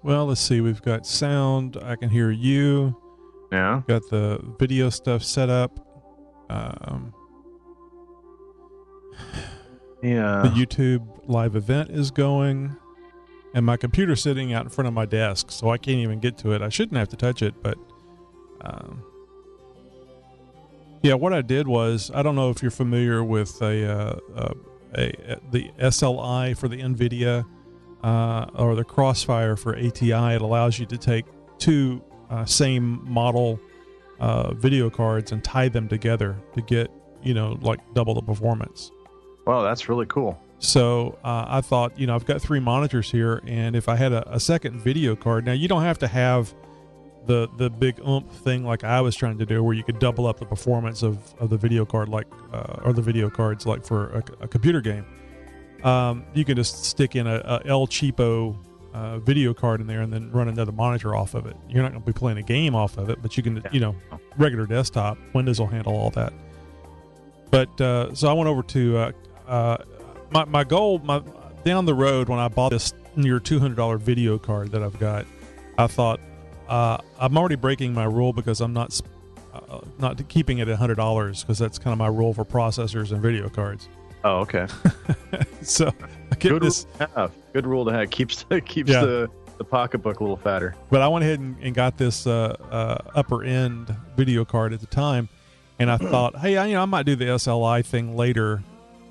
Well, let's see. We've got sound. I can hear you. Yeah. Got the video stuff set up. Yeah. The YouTube live event is going. And my computer's sitting out in front of my desk, so I can't even get to it. I shouldn't have to touch it, but... yeah, what I did was, I don't know if you're familiar with the SLI for the NVIDIA or the Crossfire for ATI. It allows you to take two same model video cards and tie them together to get, like double the performance. Wow, that's really cool. So I thought, I've got 3 monitors here, and if I had a second video card, now you don't have to have the big oomph thing like I was trying to do, where you could double up the performance of the video card, like or the video cards like for a computer game. You can just stick in a El Cheapo video card in there and then run another monitor off of it. You're not going to be playing a game off of it, but you can, regular desktop. Windows will handle all that. But so I went over to my goal down the road when I bought this near $200 video card that I've got. I thought, I'm already breaking my rule because I'm not keeping it at $100, because that's kind of my rule for processors and video cards. Oh, okay. So I get this. Good rule to have. Keeps the pocketbook a little fatter. But I went ahead and got this upper end video card at the time, and I thought, hey, I might do the SLI thing later.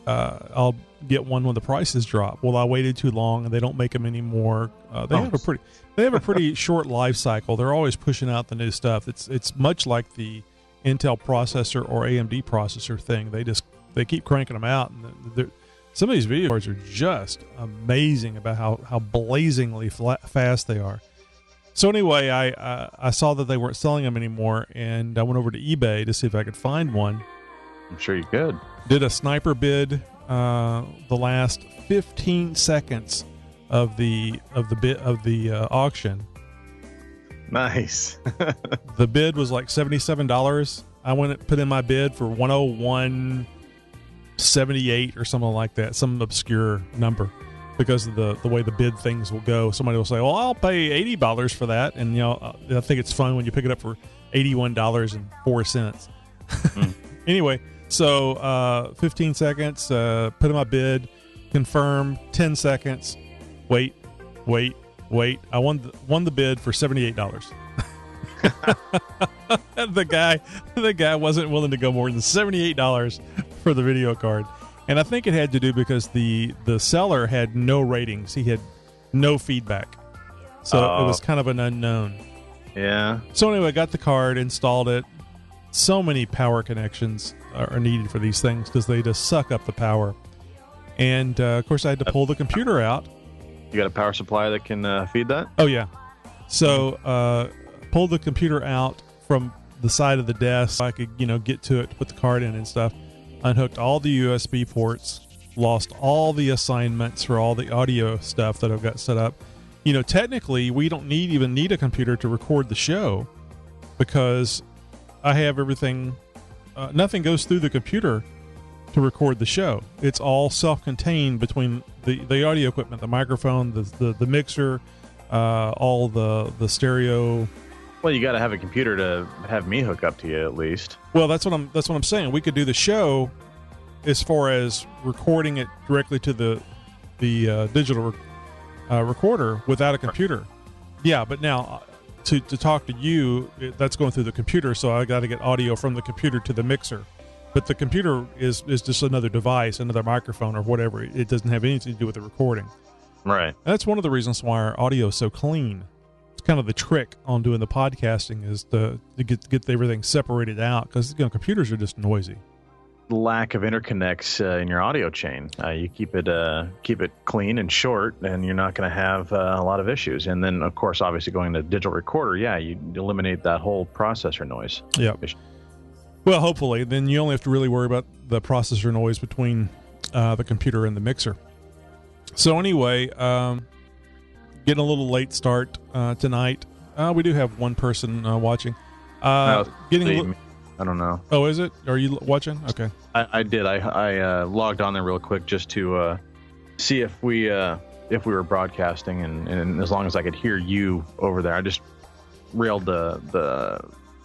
I'll get one when the prices drop. Well, I waited too long, and they don't make them anymore. They have a pretty short life cycle. They're always pushing out the new stuff. It's much like the Intel processor or AMD processor thing. They keep cranking them out, and some of these video cards are just amazing about how blazingly fast they are. So anyway, I saw that they weren't selling them anymore, and I went over to eBay to see if I could find one. I'm sure you could. Did a sniper bid the last 15 seconds of the auction. Nice. The bid was like $77. I went and put in my bid for $101.78 or something like that, some obscure number, because of the way the bid things will go. Somebody will say, well, I'll pay $80 for that, and I think it's fun when you pick it up for $81.04. Anyway, so 15 seconds, put in my bid, confirm, 10 seconds, wait. I won the bid for $78. The guy wasn't willing to go more than $78 for the video card. And I think it had to do because the seller had no ratings. He had no feedback. So it was kind of an unknown. Yeah. So anyway, I got the card, installed it. So many power connections are needed for these things because they just suck up the power. And, of course, I had to pull the computer out. You got a power supply that can feed that? Oh, yeah. So pulled the computer out from the side of the desk so I could, get to it, put the card in and stuff. Unhooked all the USB ports, lost all the assignments for all the audio stuff that I've got set up. Technically, we don't even need a computer to record the show because I have everything. Nothing goes through the computer to record the show. It's all self-contained between the audio equipment, the microphone, the mixer, all the stereo. Well, you got to have a computer to have me hook up to you at least. Well, that's what I'm saying. We could do the show as far as recording it directly to the digital recorder without a computer. Yeah, but now to talk to you, that's going through the computer, so I got to get audio from the computer to the mixer. But the computer is just another device, another microphone or whatever. It doesn't have anything to do with the recording. Right. And that's one of the reasons why our audio is so clean. It's kind of the trick on doing the podcasting is to get everything separated out because computers are just noisy. Lack of interconnects in your audio chain. You keep it clean and short, and you're not going to have a lot of issues. And then, of course, obviously going to digital recorder, you eliminate that whole processor noise. Yeah. Well, hopefully, then you only have to really worry about the processor noise between the computer and the mixer. So anyway, getting a little late start tonight. We do have one person watching. I don't know. Oh, is it? Are you watching? Okay. I did. I logged on there real quick just to see if we if we were broadcasting, and as long as I could hear you over there. I just railed the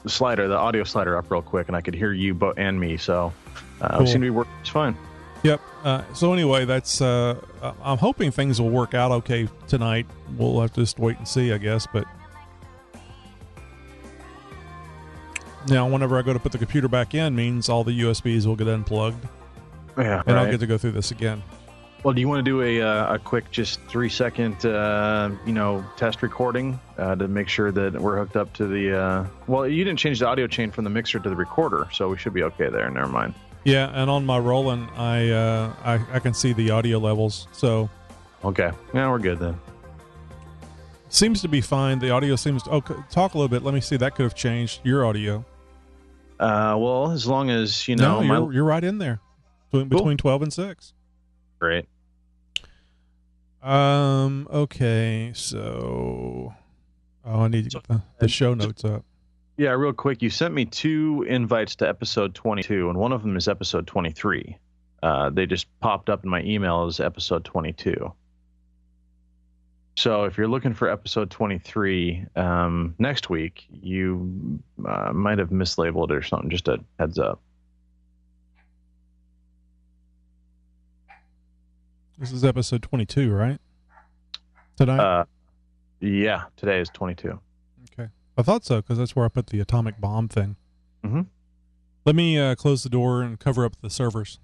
slider, the audio slider up real quick, and I could hear you and me. So Cool. it seemed to be working just fine. Yep. So anyway, that's I'm hoping things will work out okay tonight. We'll have to just wait and see, I guess. But now, whenever I go to put the computer back in, means all the USBs will get unplugged. Yeah, and right. I'll get to go through this again. Well, do you want to do a quick, just 3-second, test recording to make sure that we're hooked up to the? Well, you didn't change the audio chain from the mixer to the recorder, so we should be okay there. Never mind. Yeah, and on my Roland, I can see the audio levels. So okay, yeah, we're good then. Seems to be fine. The audio seems to, talk a little bit. Let me see. That could have changed your audio. Well, as long as you know, you're right in there between 12 and 6. Great. Okay, so I need to get the show notes up. Yeah, real quick. You sent me 2 invites to episode 22, and one of them is episode 23. They just popped up in my email as episode 22. So if you're looking for episode 23 next week, you might have mislabeled it or something. Just a heads up. This is episode 22, right? Tonight? Yeah, today is 22. Okay. I thought so, because that's where I put the atomic bomb thing. Mm-hmm. Let me close the door and cover up the servers.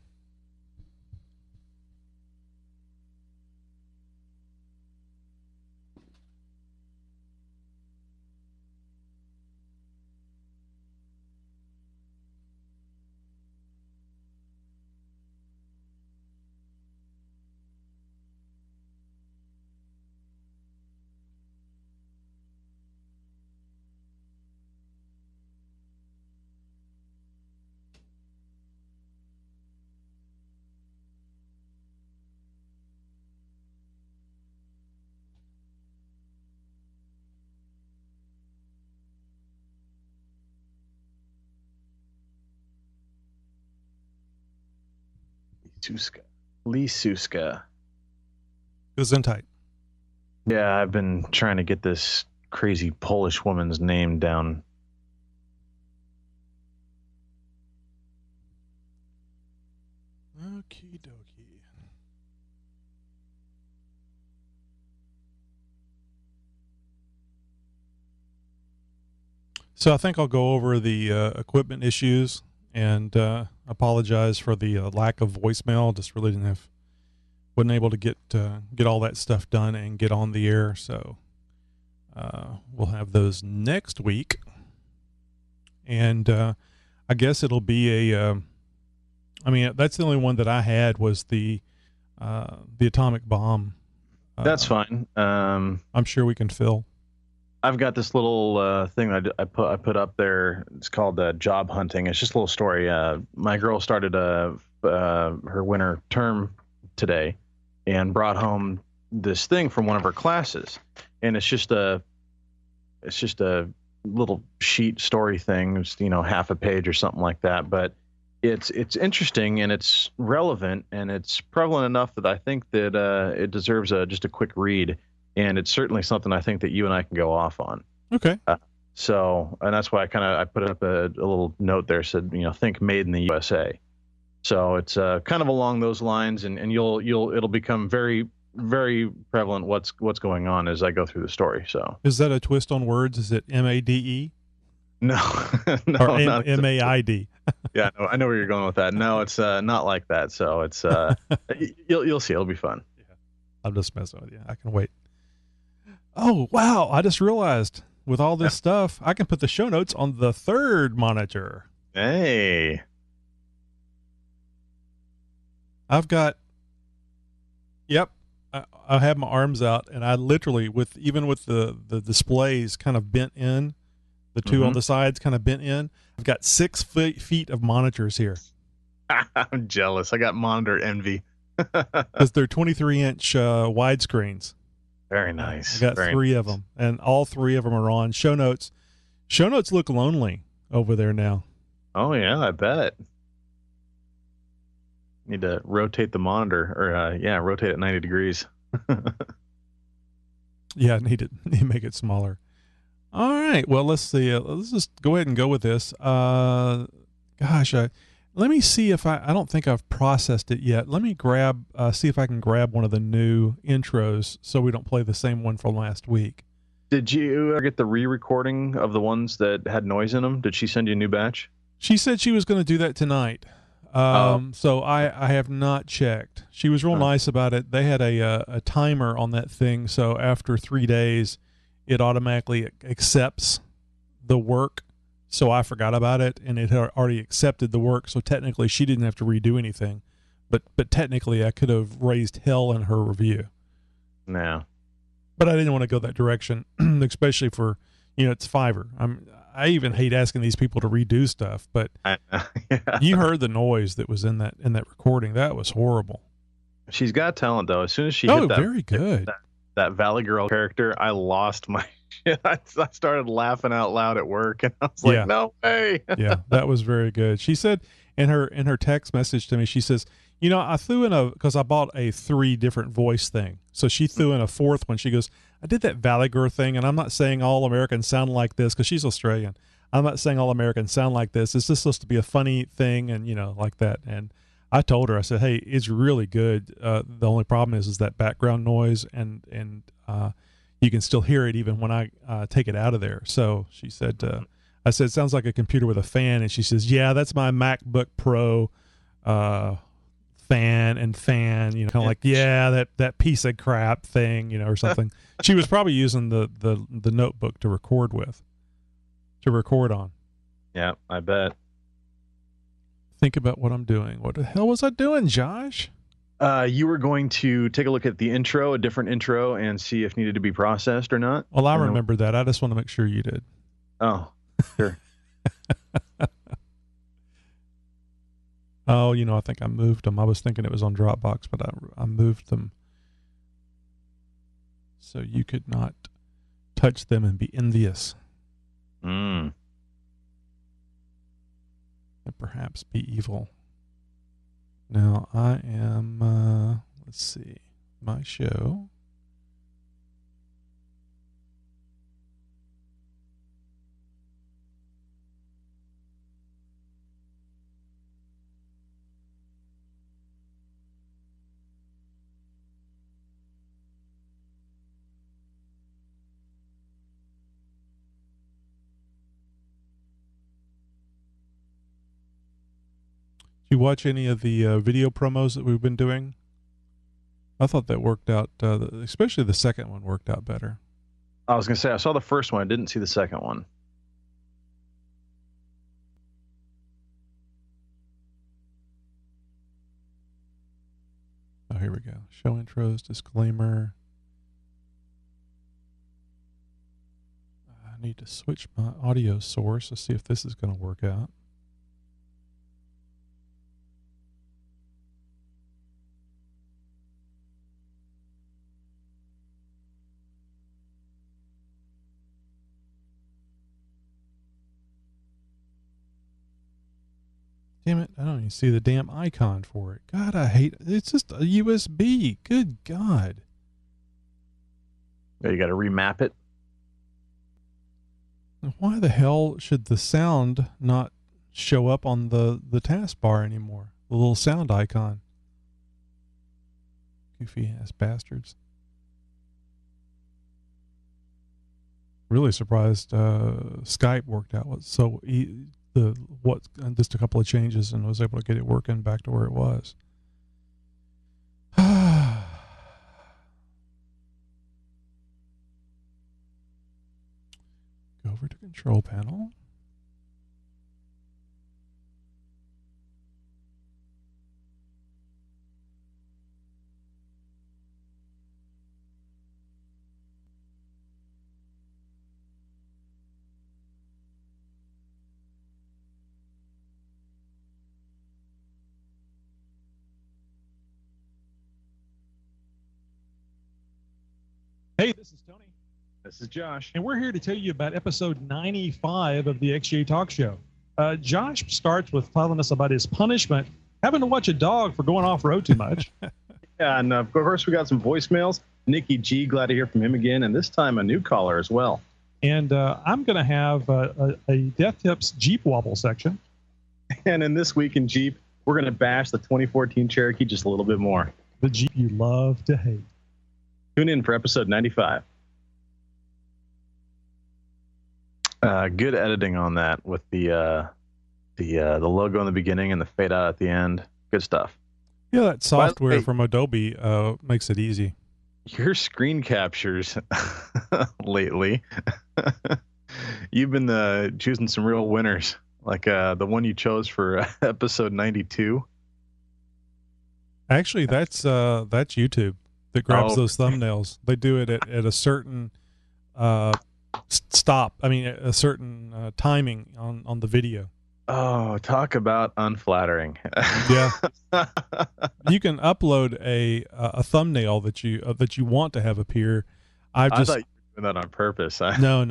Lee Suska. Gesundheit. Yeah, I've been trying to get this crazy Polish woman's name down. Okie dokie. So I think I'll go over the equipment issues and apologize for the lack of voicemail. Just really wasn't able to get all that stuff done and get on the air. So we'll have those next week, and I guess it'll be a. I mean, that's the only one that I had was the atomic bomb. That's fine. I'm sure we can fill. I've got this little thing that I put up there. It's called job hunting. It's just a little story. My girl started her winter term today, and brought home this thing from one of her classes, and it's just a little sheet story thing. It's half a page or something like that, but it's interesting and it's relevant and it's prevalent enough that I think that it deserves just a quick read. And it's certainly something I think that you and I can go off on. Okay. So, and that's why I put up a little note there, said, think made in the USA. So it's kind of along those lines, and it'll become very, very prevalent what's going on as I go through the story. So is that a twist on words? Is it MADE? No, no, or MAID. Yeah, no, I know where you're going with that. No, it's not like that. So it's you'll see, it'll be fun. Yeah, I'm just messing with you. I can wait. Oh, wow. I just realized with all this stuff, I can put the show notes on the third monitor. Hey. I've got, I have my arms out, and I literally, with the displays kind of bent in, the two on the sides kind of bent in, I've got 6 feet of monitors here. I'm jealous. I got monitor envy. Because they're 23-inch widescreens. Very nice. I got 3 of them, and all 3 of them are on show notes. Show notes look lonely over there now. Oh yeah, I bet. Need to rotate the monitor, or rotate it 90 degrees. Yeah, need to make it smaller. All right. Well, let's see. Let's just go ahead and go with this. Let me see if I don't think I've processed it yet. Let me see if I can grab one of the new intros so we don't play the same one from last week. Did you ever get the re-recording of the ones that had noise in them? Did she send you a new batch? She said she was going to do that tonight. So I have not checked. She was real nice about it. They had a timer on that thing. So after 3 days, it automatically accepts the work. So I forgot about it, and it had already accepted the work. So technically, she didn't have to redo anything. But technically, I could have raised hell in her review. No. But I didn't want to go that direction, especially for, it's Fiverr. I even hate asking these people to redo stuff. But yeah. You heard the noise that was in that recording. That was horrible. She's got talent, though. As soon as she hit that, very good. That Valley Girl character, I lost my shit. I started laughing out loud at work, and I was like, no way. Yeah, that was very good. She said in her text message to me, she says, I threw in because I bought a 3 different voice thing. So she threw in a 4th one. She goes, I did that Valley Girl thing, and I'm not saying all Americans sound like this because she's Australian. I'm not saying all Americans sound like this. It's just supposed to be a funny thing and, like that. And I told her, I said, hey, it's really good. The only problem is that background noise, and you can still hear it even when I take it out of there. So she said, I said, it sounds like a computer with a fan. And she says, yeah, that's my MacBook Pro fan, kind of like, yeah, that piece of crap thing, or something. She was probably using the notebook to record on. Yeah, I bet. Think about what I'm doing. What the hell was I doing, Josh? You were going to take a look at the intro, a different intro, and see if needed to be processed or not. Well, I remember that. I just want to make sure you did. Oh, sure. Oh, I think I moved them. I was thinking it was on Dropbox, but I moved them so you could not touch them and be envious. And perhaps be evil. Now I am, let's see, my show. You watch any of the video promos that we've been doing? I thought that worked out, especially the second one worked out better. I was going to say, I saw the first one. I didn't see the second one. Oh, here we go. Show intros, disclaimer. I need to switch my audio source to see if this is going to work out. Damn it, I don't even see the damn icon for it. God, I hate it. It's just a USB. Good God. You got to remap it. Why the hell should the sound not show up on the taskbar anymore? The little sound icon. Goofy ass bastards. Really surprised Skype worked out. So just a couple of changes and was able to get it working back to where it was. Go over to control panel. Hey, this is Tony. This is Josh. And we're here to tell you about episode 95 of the XJ Talk Show. Josh starts with telling us about his punishment, having to watch a dog for going off-road too much. Yeah, and of course, we got some voicemails. Nikki G, glad to hear from him again, and this time a new caller as well. And I'm going to have a Death Tips Jeep Wobble section. And in This Week in Jeep, we're going to bash the 2014 Cherokee just a little bit more. The Jeep you love to hate. Tune in for episode 95. Good editing on that with the logo in the beginning and the fade out at the end. Good stuff. Yeah, that software from Adobe makes it easy. Your screen captures lately, you've been choosing some real winners, like the one you chose for episode 92. Actually, that's YouTube that grabs those thumbnails. They do it at a certain a certain timing on the video. Oh, talk about unflattering. Yeah. You can upload a thumbnail that you want to have appear. I thought you were doing that on purpose. No.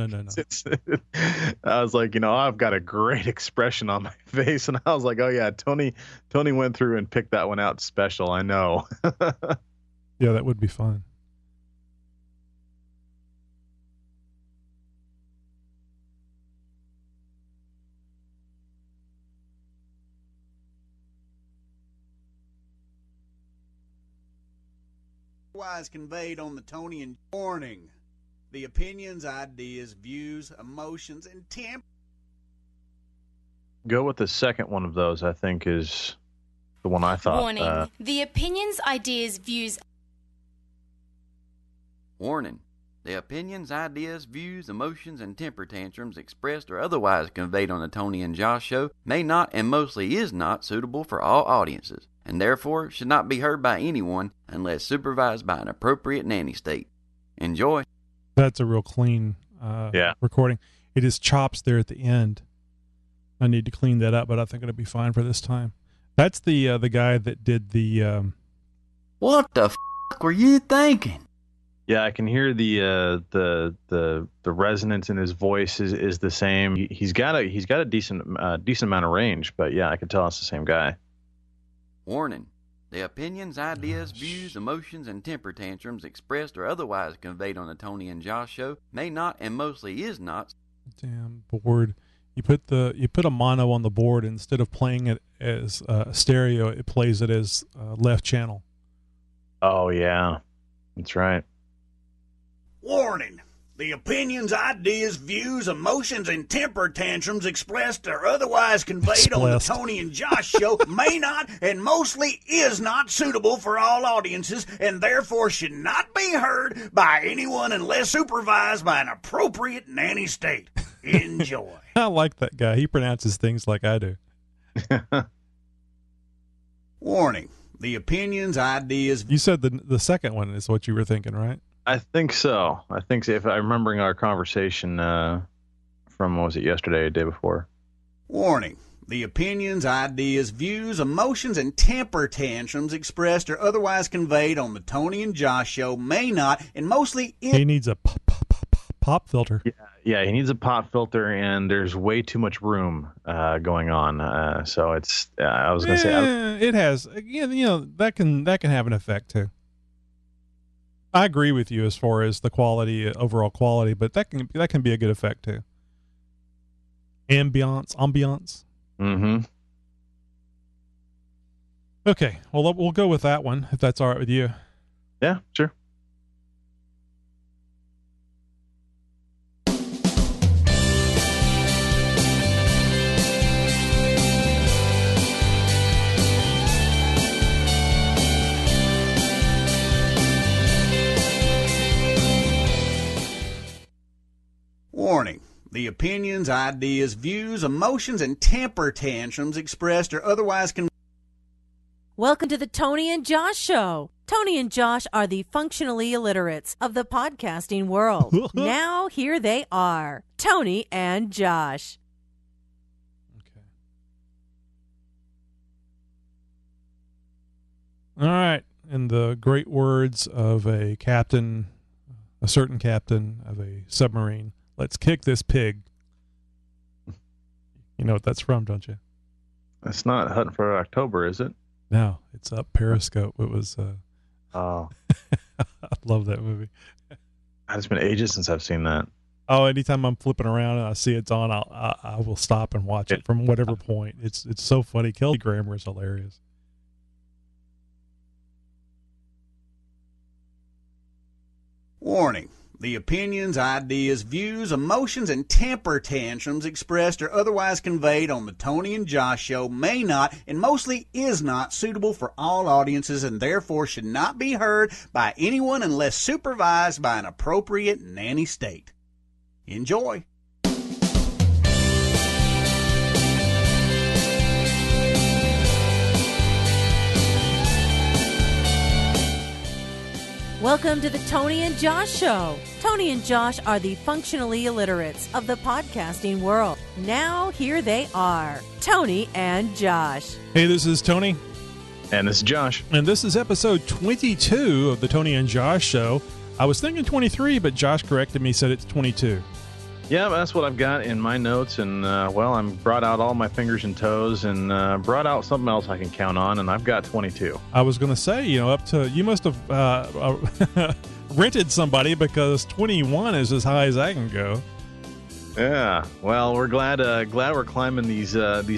I was like, I've got a great expression on my face, and I was like, oh yeah, Tony went through and picked that one out special. I know. Yeah, that would be fun. Otherwise conveyed on the Tony and Warning. The opinions, ideas, views, emotions, and Go with the second one of those, I think, is the one I thought. Warning. The opinions, ideas, views. Warning. The opinions, ideas, views, emotions, and temper tantrums expressed or otherwise conveyed on the Tony and Josh show may not and mostly is not suitable for all audiences, and therefore should not be heard by anyone unless supervised by an appropriate nanny state. Enjoy. That's a real clean recording. It is chops there at the end. I need to clean that up, but I think it'll be fine for this time. That's the guy that did the. What the f*** were you thinking? Yeah, I can hear the resonance in his voice is the same. He's got a decent amount of range, but yeah, I can tell it's the same guy. Warning. The opinions, ideas, views, emotions, and temper tantrums expressed or otherwise conveyed on the Tony and Josh show may not and mostly is not. Damn board. You put a mono on the board, instead of playing it as stereo, it plays it as left channel. Oh yeah, that's right. Warning. The opinions, ideas, views, emotions, and temper tantrums expressed or otherwise conveyed on the Tony and Josh show may not and mostly is not suitable for all audiences and therefore should not be heard by anyone unless supervised by an appropriate nanny state. Enjoy. I like that guy. He pronounces things like I do. Warning. The opinions, ideas... You said the second one is what you were thinking, right? I think so. If I'm remembering our conversation from, what was it, yesterday or the day before? Warning. The opinions, ideas, views, emotions, and temper tantrums expressed or otherwise conveyed on the Tony and Josh show may not and mostly... He needs a pop filter. Yeah, he needs a pop filter, and there's way too much room going on. So it's... I was going to say... It has... that can have an effect, too. I agree with you as far as the quality, overall quality, but that can be a good effect too. Ambiance. Mm-hmm. Okay, well we'll go with that one if that's all right with you. Yeah, sure. Warning. The opinions, ideas, views, emotions, and temper tantrums expressed or otherwise Welcome to the Tony and Josh Show. Tony and Josh are the functionally illiterates of the podcasting world. Now here they are, Tony and Josh. Okay. All right. In the great words of a certain captain of a submarine, let's kick this pig. You know what that's from, don't you? That's not Hunting for October, is it? No, it's up Periscope. It was Oh, I love that movie. it's been ages since I've seen that. Oh, anytime I'm flipping around and I see it's on, I will stop and watch it from whatever point. It's so funny. Kelsey Grammer is hilarious. Warning. The opinions, ideas, views, emotions, and temper tantrums expressed or otherwise conveyed on the Tony and Josh Show may not, and mostly is not, suitable for all audiences and therefore should not be heard by anyone unless supervised by an appropriate nanny state. Enjoy. Welcome to the Tony and Josh Show. Tony and Josh are the functionally illiterates of the podcasting world. Now, here they are, Tony and Josh. Hey, this is Tony. And this is Josh. And this is episode 22 of the Tony and Josh Show. I was thinking 23, but Josh corrected me, said it's 22. Yeah, that's what I've got in my notes. And, I'm brought out all my fingers and toes and brought out something else I can count on. And I've got 22. I was going to say, you must have rented somebody because 21 is as high as I can go. Yeah. Well, we're glad we're climbing these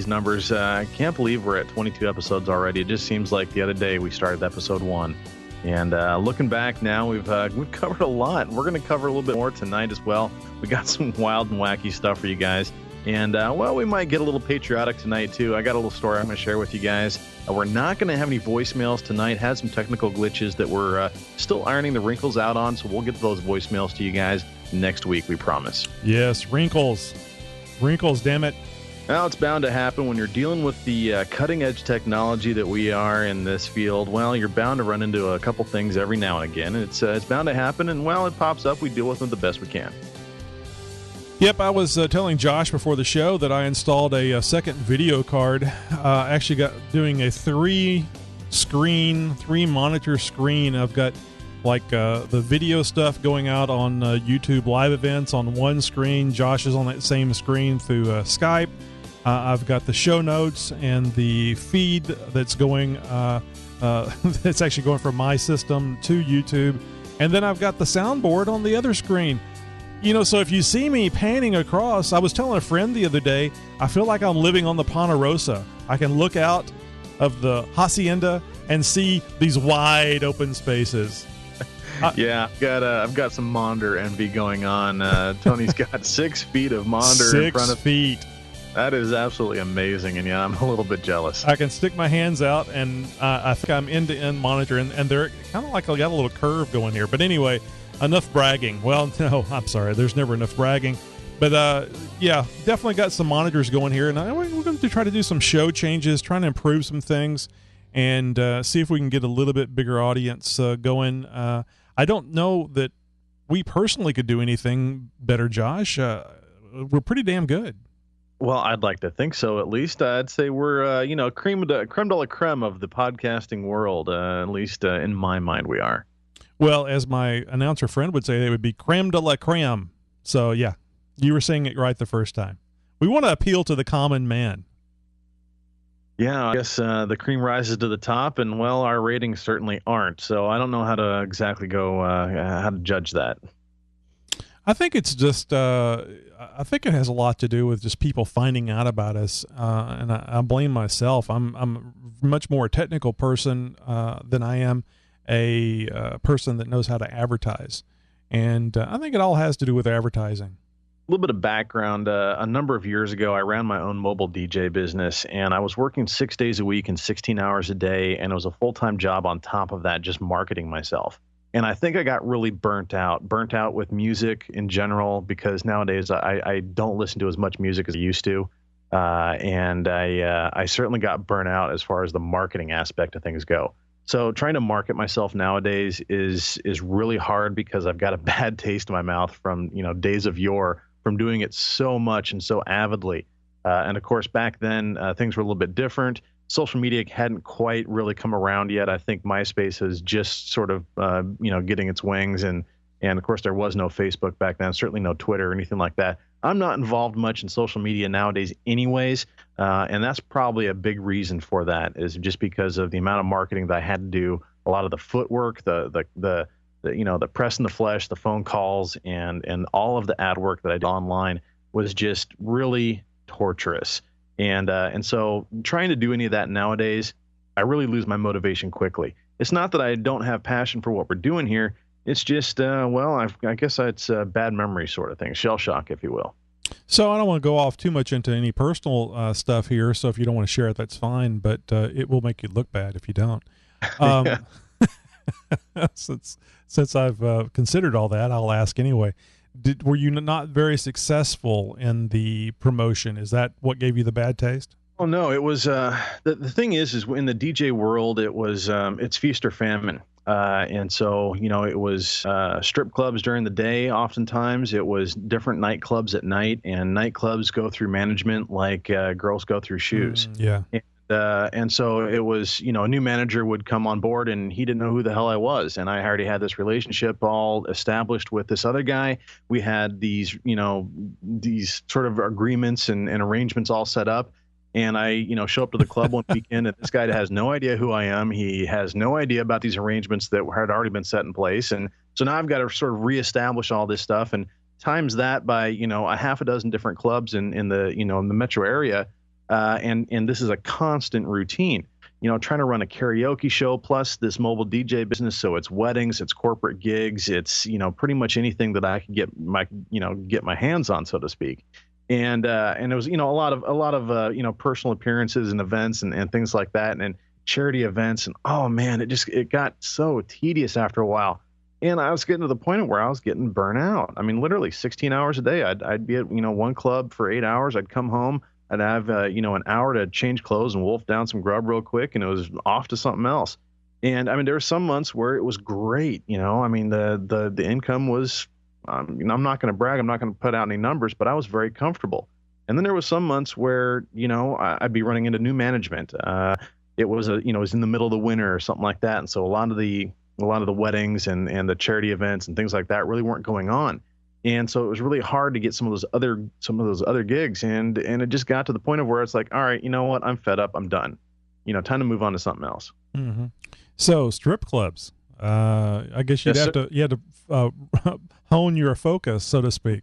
numbers. I can't believe we're at 22 episodes already. It just seems like the other day we started episode 1. And looking back now, we've covered a lot. We're going to cover a little bit more tonight as well. We got some wild and wacky stuff for you guys. And, we might get a little patriotic tonight, too. I got a little story I'm going to share with you guys. We're not going to have any voicemails tonight. Had some technical glitches that we're still ironing the wrinkles out on, so we'll get those voicemails to you guys next week, we promise. Yes, wrinkles. Wrinkles, damn it. Now, it's bound to happen when you're dealing with the cutting-edge technology that we are in this field. Well, you're bound to run into a couple things every now and again. It's bound to happen, and, it pops up. We deal with them the best we can. Yep, I was telling Josh before the show that I installed a second video card. Actually doing a three monitor screen. I've got the video stuff going out on YouTube live events on one screen. Josh is on that same screen through Skype. I've got the show notes and the feed that's going, that's actually going from my system to YouTube. And then I've got the soundboard on the other screen. So if you see me panning across, I was telling a friend the other day, I feel like I'm living on the Ponderosa. I can look out of the hacienda and see these wide open spaces. Yeah, I've got some monitor envy going on. Tony's got 6 feet of monitor in front of 6 feet. That is absolutely amazing, and I'm a little bit jealous. I can stick my hands out, and I think I'm end-to-end monitor, and they're kind of like I got a little curve going here. But anyway, enough bragging. Well, no, I'm sorry. There's never enough bragging. But, definitely got some monitors going here, and we're going to try to do some show changes, trying to improve some things, and see if we can get a little bit bigger audience going. I don't know that we personally could do anything better, Josh. We're pretty damn good. Well, I'd like to think so. At least I'd say we're, creme de la creme of the podcasting world. At least in my mind, we are. Well, as my announcer friend would say, they would be creme de la creme. So, yeah, you were saying it right the first time. We want to appeal to the common man. Yeah, I guess the cream rises to the top, and, our ratings certainly aren't. So I don't know how to exactly go, how to judge that. I think it's just, I think it has a lot to do with just people finding out about us, and I blame myself. I'm much more a technical person than I am a person that knows how to advertise, and I think it all has to do with advertising. A little bit of background. A number of years ago, I ran my own mobile DJ business, and I was working 6 days a week and 16 hours a day, and it was a full-time job on top of that, just marketing myself. And I think I got really burnt out with music in general, because nowadays I don't listen to as much music as I used to. And I certainly got burnt out as far as the marketing aspect of things go. So trying to market myself nowadays is really hard, because I've got a bad taste in my mouth from, days of yore, from doing it so much and so avidly. And of course, back then, things were a little bit different. Social media hadn't quite really come around yet. I think MySpace is just sort of, getting its wings. And of course, there was no Facebook back then, certainly no Twitter or anything like that. I'm not involved much in social media nowadays anyways. And that's probably a big reason for that, is just because of the amount of marketing that I had to do a lot of the footwork, the the press in the flesh, the phone calls, and all of the ad work that I did online was just really torturous. And so trying to do any of that nowadays, I really lose my motivation quickly. It's not that I don't have passion for what we're doing here. It's just, I guess it's a bad memory sort of thing, shell shock, if you will. So I don't want to go off too much into any personal stuff here. So if you don't want to share it, that's fine. But it will make you look bad if you don't. Since I've considered all that, I'll ask anyway. Were you not very successful in the promotion? Is that what gave you the bad taste? Oh no, it was the thing is in the DJ world, it was it's feast or famine. And so, it was strip clubs during the day. Oftentimes it was different nightclubs at night, and nightclubs go through management like girls go through shoes. Yeah. And so it was, a new manager would come on board and he didn't know who the hell I was. And I already had this relationship all established with this other guy. We had these, these sort of agreements and arrangements all set up. And I, show up to the club one weekend, and this guy has no idea who I am. He has no idea about these arrangements that had already been set in place. And so now I've got to sort of reestablish all this stuff, and times that by, a half a dozen different clubs in the, in the metro area. And this is a constant routine, trying to run a karaoke show plus this mobile DJ business. So it's weddings, it's corporate gigs, it's, pretty much anything that I could get my hands on, so to speak. And it was, a lot of personal appearances and events and things like that, and charity events. And oh man, it got so tedious after a while. And I was getting to the point where I was getting burnt out. I mean, literally 16 hours a day. I'd be at, one club for 8 hours. I'd come home. I'd have, an hour to change clothes and wolf down some grub real quick, and it was off to something else. And I mean, there were some months where it was great. I mean, the income was, I'm not going to brag. I'm not going to put out any numbers, but I was very comfortable. And then there was some months where, I'd be running into new management. It was it was in the middle of the winter or something like that. And so a lot of the weddings and the charity events and things like that really weren't going on. And so it was really hard to get some of those other gigs. And it just got to the point of where it's like, all right, you know what? I'm fed up. I'm done. Time to move on to something else. Mm-hmm. So strip clubs, I guess you had to hone your focus, so to speak.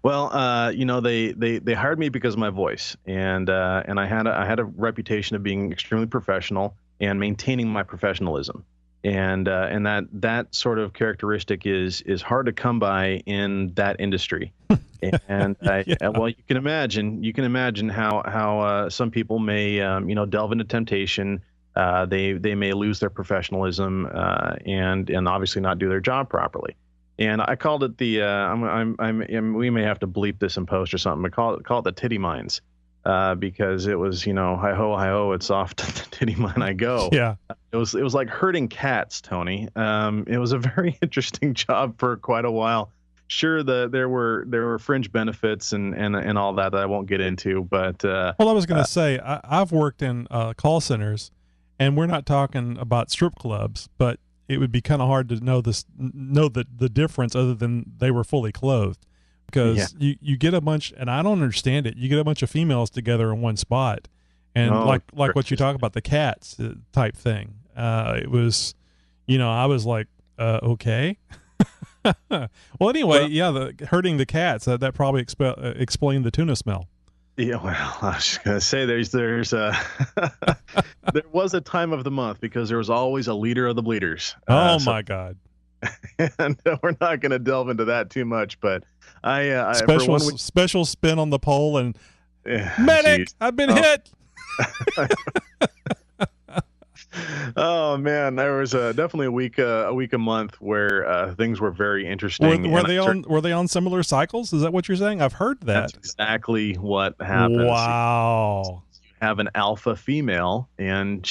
Well, they hired me because of my voice, and I had a reputation of being extremely professional and maintaining my professionalism. And that sort of characteristic is hard to come by in that industry. And well, you can imagine how some people may delve into temptation. They may lose their professionalism and obviously not do their job properly. And I called it the we may have to bleep this in post or something, but call it the titty mines. Because it was, hi ho, it's off to the titty mine I go. Yeah. It was like herding cats, Tony. It was a very interesting job for quite a while. Sure, there were fringe benefits and all that I won't get into, but well, I was going to say I've worked in call centers, and we're not talking about strip clubs, but it would be kind of hard to know the difference other than they were fully clothed. Because you get a bunch, and I don't understand it. You get a bunch of females together in one spot, and like what you talk about, the cats type thing. It was, I was like, okay. Well, anyway, herding the cats that probably explained the tuna smell. Yeah, well, I was just gonna say there's there was a time of the month because there was always a leader of the bleeders. My God. And we're not going to delve into that too much, but special spin on the pole and medic, geez. I've been hit. Oh man, there was definitely a month where things were very interesting. Were they on similar cycles? Is that what you're saying? I've heard that. That's exactly what happens. Wow. You have an alpha female, and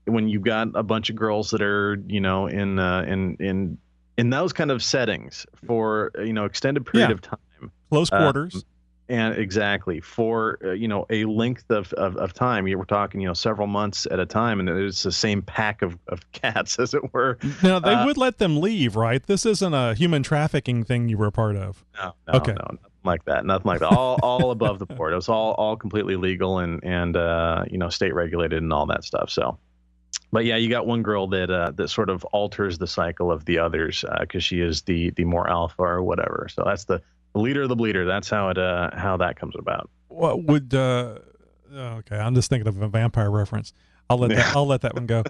when you've got a bunch of girls that are, in those kind of settings for, extended period of time, close quarters, and exactly for, a length of time, you were talking, several months at a time, and it's the same pack of cats, as it were. Now they would let them leave, right? This isn't a human trafficking thing you were a part of. No, nothing like that. All above the board. It was all completely legal and state regulated and all that stuff. So. But yeah, you got one girl that sort of alters the cycle of the others because she is the more alpha or whatever. So that's the leader of the bleeder. That's how that comes about. What would okay? I'm just thinking of a vampire reference. I'll let that one go.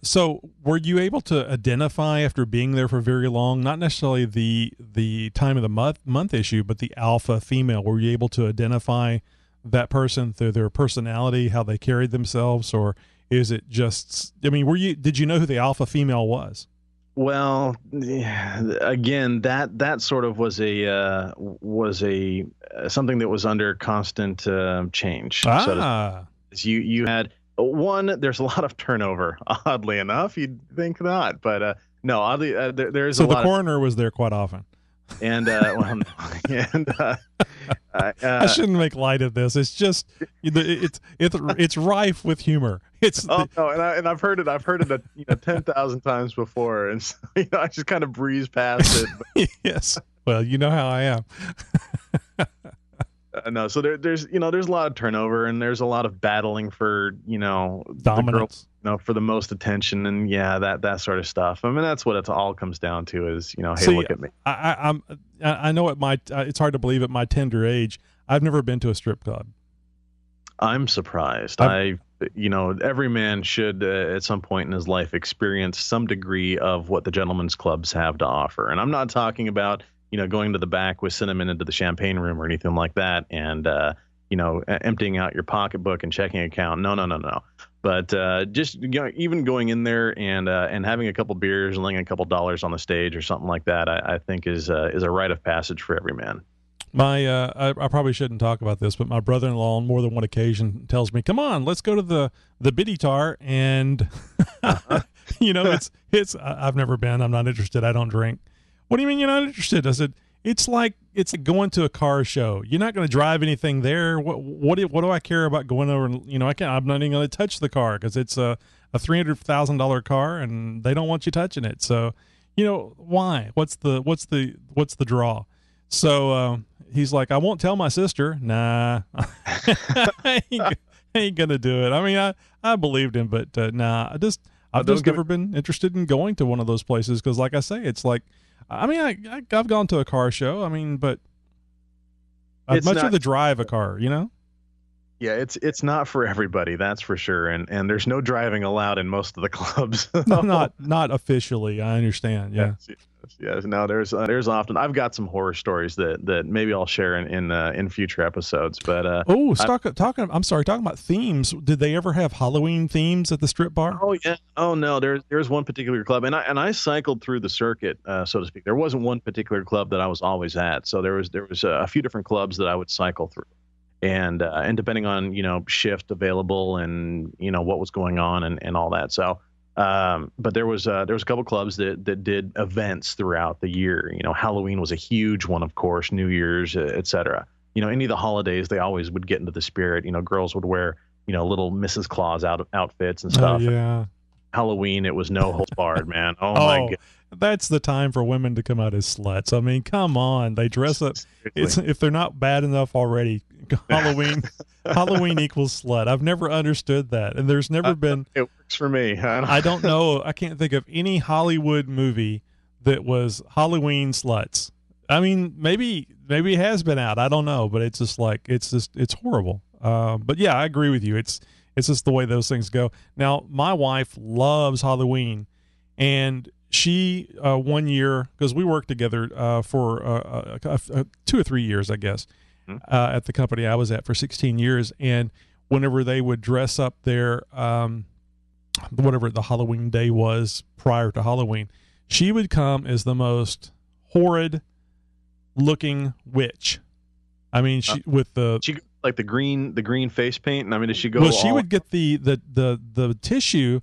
So were you able to identify after being there for very long, not necessarily the time of the month issue, but the alpha female? Were you able to identify that person through their personality, how they carried themselves, or is it just, I mean, did you know who the alpha female was? Well, again, that sort of was a something that was under constant change. So you had one. There's a lot of turnover. Oddly enough, you'd think not, but no. Oddly, there's so a lot. So the coroner was there quite often. And I shouldn't make light of this. It's just it's rife with humor. And I've heard it 10,000 times before, and so, I just kind of breeze past it. Yes, well, you know how I am. No, so there's a lot of turnover, and there's a lot of battling for dominance, for the most attention, and that sort of stuff. I mean, that's what it all comes down to is hey, look at me. I know it's hard to believe at my tender age, I've never been to a strip club. I'm surprised. Every man should at some point in his life experience some degree of what the gentlemen's clubs have to offer, and I'm not talking about going to the back with cinnamon into the champagne room or anything like that, and emptying out your pocketbook and checking account. No. But just even going in there and having a couple beers and laying a couple dollars on the stage or something like that, I think is a rite of passage for every man. I probably shouldn't talk about this, but my brother-in-law on more than one occasion tells me, "Come on, let's go to the biddy tar," and it's I've never been. I'm not interested. I don't drink. What do you mean you're not interested? I said, it's like going to a car show. You're not going to drive anything there. What do I care about going over? And I'm not even going to touch the car because it's a $300,000 car and they don't want you touching it. So, why? What's the draw? So he's like, I won't tell my sister. Nah, I ain't gonna do it. I mean, I believed him, but nah, I've just never been interested in going to one of those places because, like I say, it's like. I mean, I've gone to a car show. I mean, but I'd much rather drive a car, Yeah, it's not for everybody, that's for sure. And there's no driving allowed in most of the clubs. not officially. I understand. Yeah. Yes. No, there's often. I've got some horror stories that maybe I'll share in future episodes. But talking about themes. Did they ever have Halloween themes at the strip bar? Oh yeah. Oh no. There's one particular club, and I cycled through the circuit, so to speak. There wasn't one particular club that I was always at. So there was a few different clubs that I would cycle through, and depending on shift available and what was going on and all that. So. But there was a couple clubs that did events throughout the year. Halloween was a huge one, of course, New Year's, etc. Any of the holidays, they always would get into the spirit. Girls would wear, little Mrs. Claus outfits and stuff. Yeah. Halloween, it was no holds barred, man. Oh my God. That's the time for women to come out as sluts. I mean, come on. They dress up. If they're not bad enough already, Halloween equals slut. I've never understood that. And there's never been. It works for me. I don't know. I can't think of any Hollywood movie that was Halloween sluts. I mean, maybe it has been out. I don't know. But it's just it's horrible. But yeah, I agree with you. It's just the way those things go. Now, my wife loves Halloween. And she, one year, because we worked together for 2 or 3 years, I guess, at the company I was at for 16 years. And whenever they would dress up their, whatever the Halloween day was prior to Halloween, she would come as the most horrid looking witch. I mean, she like the green face paint. And I mean, did she go? Well, she would get the tissue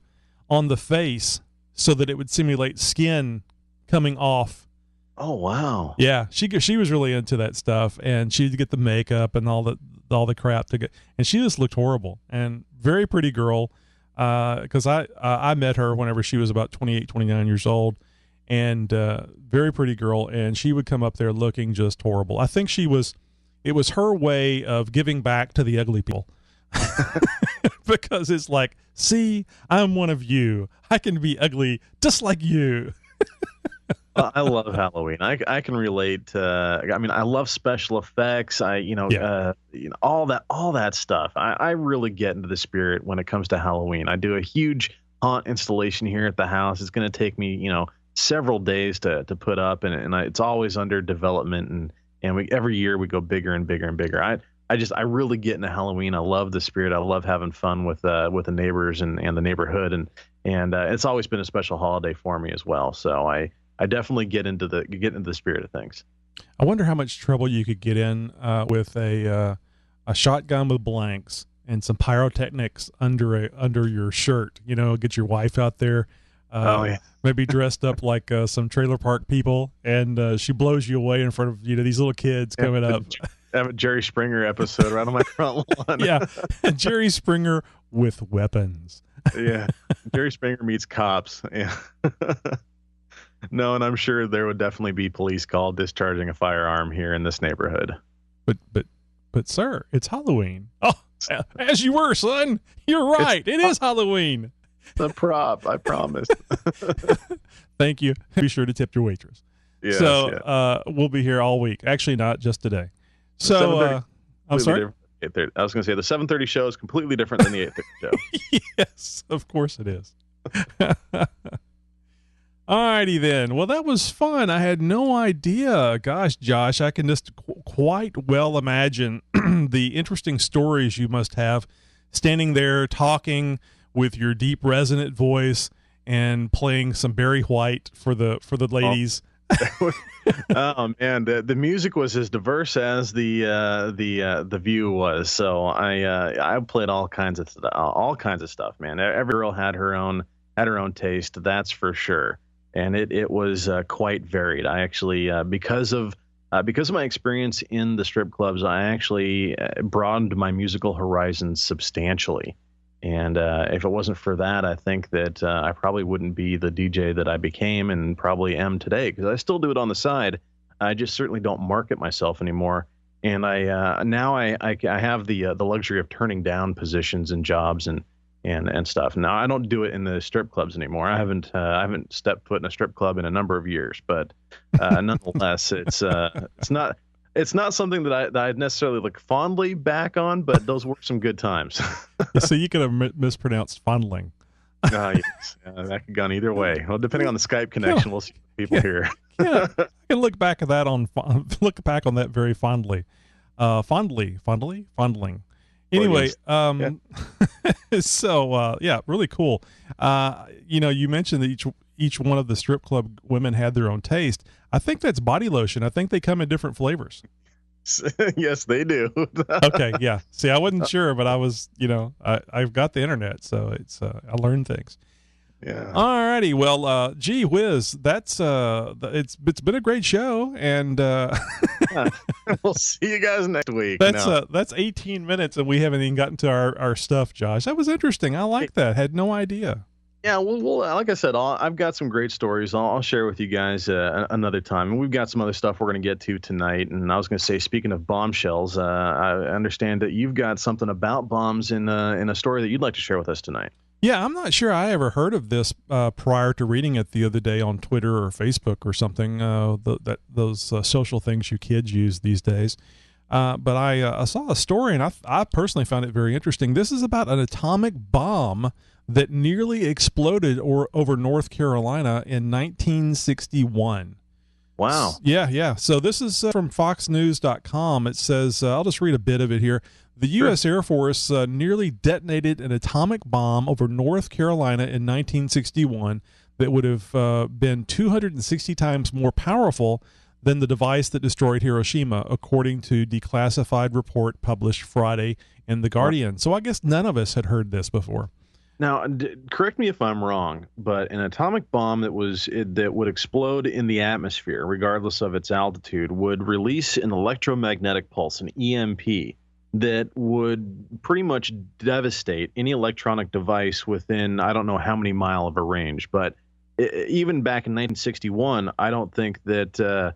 on the face so that it would simulate skin coming off. Oh wow! Yeah, she was really into that stuff, and she'd get the makeup and all the crap to get, and she just looked horrible. And very pretty girl, because I met her whenever she was about 28, 29 years old, and very pretty girl, and she would come up there looking just horrible. I think it was her way of giving back to the ugly people. because it's like, see, I'm one of you. I can be ugly just like you. I love Halloween. I can relate. I mean, I love special effects. All that stuff. I really get into the spirit when it comes to Halloween. I do a huge haunt installation here at the house. It's going to take me, several days to put up, and it's always under development. And every year we go bigger and bigger and bigger. I really get into Halloween. I love the spirit. I love having fun with the neighbors and the neighborhood, and it's always been a special holiday for me as well. So I definitely get into the spirit of things. I wonder how much trouble you could get in with a shotgun with blanks and some pyrotechnics under your shirt. Get your wife out there, maybe dressed up like some trailer park people, and she blows you away in front of these little kids coming up. Have a Jerry Springer episode right on my front lawn. Yeah, Jerry Springer with weapons. Yeah, Jerry Springer meets cops. Yeah. No, and I'm sure there would definitely be police called discharging a firearm here in this neighborhood. But sir, it's Halloween. Oh, as you were, son. You're right. It is Halloween. The prop, I promise. Thank you. Be sure to tip your waitress. Yes, we'll be here all week. Actually, not just today. So, I'm sorry? I was going to say the 7:30 show is completely different than the 8:30 show. Yes, of course it is. Alrighty then. Well, that was fun. I had no idea. Gosh, Josh, I can just quite well imagine the interesting stories you must have standing there talking with your deep resonant voice and playing some Barry White for the ladies. Oh man, the music was as diverse as the view was. So I played all kinds of stuff, man. Every girl had her own taste, that's for sure. And it was quite varied. I actually, because of my experience in the strip clubs, I actually broadened my musical horizons substantially. And if it wasn't for that, I think that I probably wouldn't be the DJ that I became and probably am today, because I still do it on the side. I just certainly don't market myself anymore. And I now have the luxury of turning down positions and jobs and stuff. Now I don't do it in the strip clubs anymore. I haven't stepped foot in a strip club in a number of years, but nonetheless, it's not something that I'd necessarily look fondly back on, but those were some good times. So you could have mispronounced fondling. Yes. That could have gone either way. Well, depending on the Skype connection, we'll see people here. Yeah, I can look back at that on that very fondly. Fondling. Anyway, so really cool. You mentioned that each one of the strip club women had their own taste. I think that's body lotion. I think they come in different flavors. Yes, they do. Okay, yeah. See, I wasn't sure, but I was, I've got the internet, so it's I learned things. Yeah. All righty. Well, gee whiz, that's it's been a great show, and we'll see you guys next week. That's 18 minutes, and we haven't even gotten to our stuff, Josh. That was interesting. I like that. Had no idea. Yeah, well, like I said, I've got some great stories. I'll share with you guys another time. And we've got some other stuff we're going to get to tonight. And I was going to say, speaking of bombshells, I understand that you've got something about bombs in a story that you'd like to share with us tonight. Yeah, I'm not sure I ever heard of this prior to reading it the other day on Twitter or Facebook or something, those social things you kids use these days. But I saw a story, and I personally found it very interesting. This is about an atomic bomb that nearly exploded over North Carolina in 1961. Wow. Yeah. So this is from foxnews.com. It says, I'll just read a bit of it here. The U.S. Air Force nearly detonated an atomic bomb over North Carolina in 1961 that would have been 260 times more powerful than the device that destroyed Hiroshima, according to declassified report published Friday in The Guardian. So I guess none of us had heard this before. Now, correct me if I'm wrong, but an atomic bomb that would explode in the atmosphere, regardless of its altitude, would release an electromagnetic pulse, an EMP, that would pretty much devastate any electronic device within, I don't know how many mile of a range. But even back in 1961, I don't think that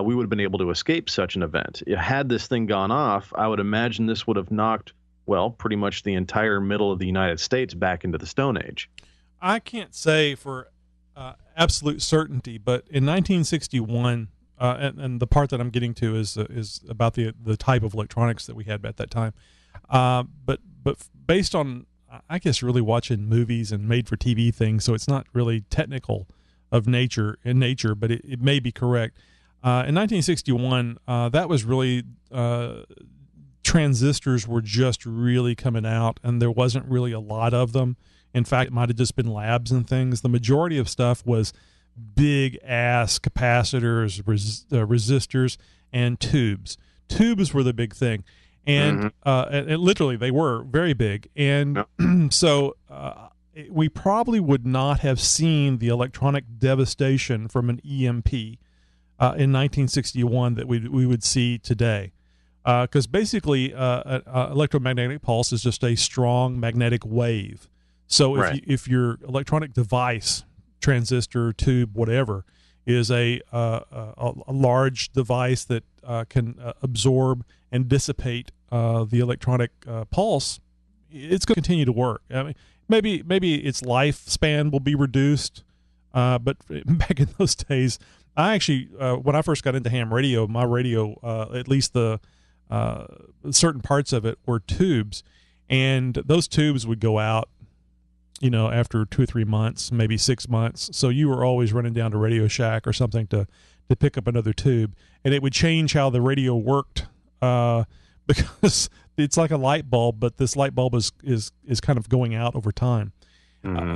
we would have been able to escape such an event. Had this thing gone off, I would imagine this would have knocked well, pretty much the entire middle of the United States back into the Stone Age. I can't say for absolute certainty, but in 1961, and the part that I'm getting to is about the type of electronics that we had at that time. But based on, I guess, really watching movies and made-for-TV things, so it's not really technical of nature, but it may be correct. In 1961, that was really transistors were just really coming out, and there wasn't really a lot of them. In fact, it might have just been labs and things. The majority of stuff was big-ass capacitors, resistors, and tubes. Tubes were the big thing. And, and literally, they were very big. And so we probably would not have seen the electronic devastation from an EMP in 1961 that we would see today. Because basically, an electromagnetic pulse is just a strong magnetic wave. So if your electronic device, transistor, tube, whatever, is a large device that can absorb and dissipate the electronic pulse, it's going to continue to work. I mean, maybe its lifespan will be reduced, but back in those days, I actually when I first got into ham radio, my radio, at least the certain parts of it were tubes, and those tubes would go out, after 2 or 3 months, maybe 6 months. So you were always running down to Radio Shack or something to pick up another tube, and it would change how the radio worked, because it's like a light bulb, but this light bulb is kind of going out over time.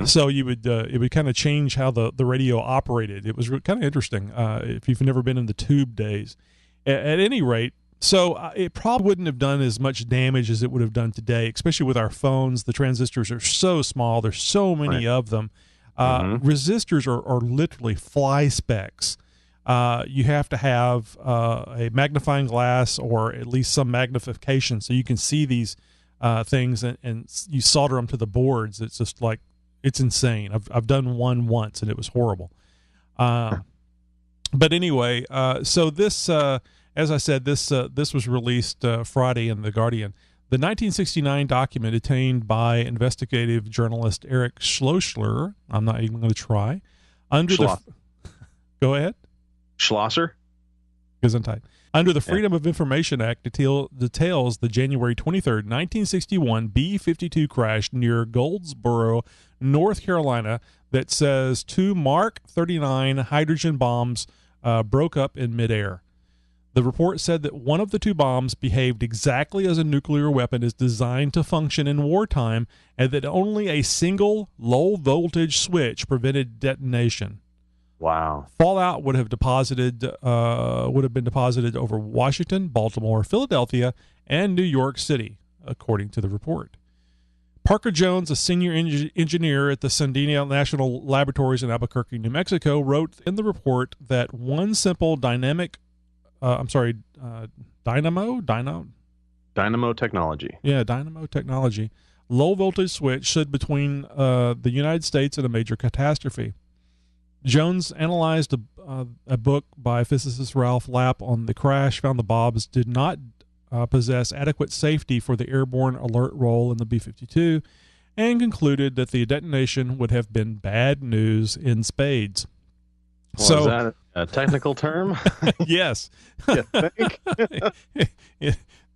So you would it would kind of change how the radio operated. It was kind of interesting if you've never been in the tube days. At any rate, so it probably wouldn't have done as much damage as it would have done today, especially with our phones. The transistors are so small. There's so many of them. Resistors are literally fly specks. You have to have a magnifying glass or at least some magnification so you can see these things, and you solder them to the boards. It's just like, it's insane. I've done one once, and it was horrible. But anyway, so this... as I said, this was released Friday in The Guardian. The 1969 document obtained by investigative journalist Eric Schlossler, I'm not even going to try, go ahead. Schlosser? Gesundheit. Under the Freedom of Information Act details the January 23rd, 1961 B-52 crash near Goldsboro, North Carolina, that says 2 Mark 39 hydrogen bombs broke up in midair. The report said that one of the 2 bombs behaved exactly as a nuclear weapon is designed to function in wartime, and that only a single low-voltage switch prevented detonation. Wow. Fallout would have been deposited over Washington, Baltimore, Philadelphia, and New York City, according to the report. Parker Jones, a senior engineer at the Sandia National Laboratories in Albuquerque, New Mexico, wrote in the report that one simple dynamo technology. Yeah, dynamo technology. Low voltage switch stood between the United States and a major catastrophe. Jones analyzed a book by physicist Ralph Lapp on the crash, found the bombs did not possess adequate safety for the airborne alert role in the B-52, and concluded that the detonation would have been bad news in spades. Well, so, is that a technical term? Yes. You think?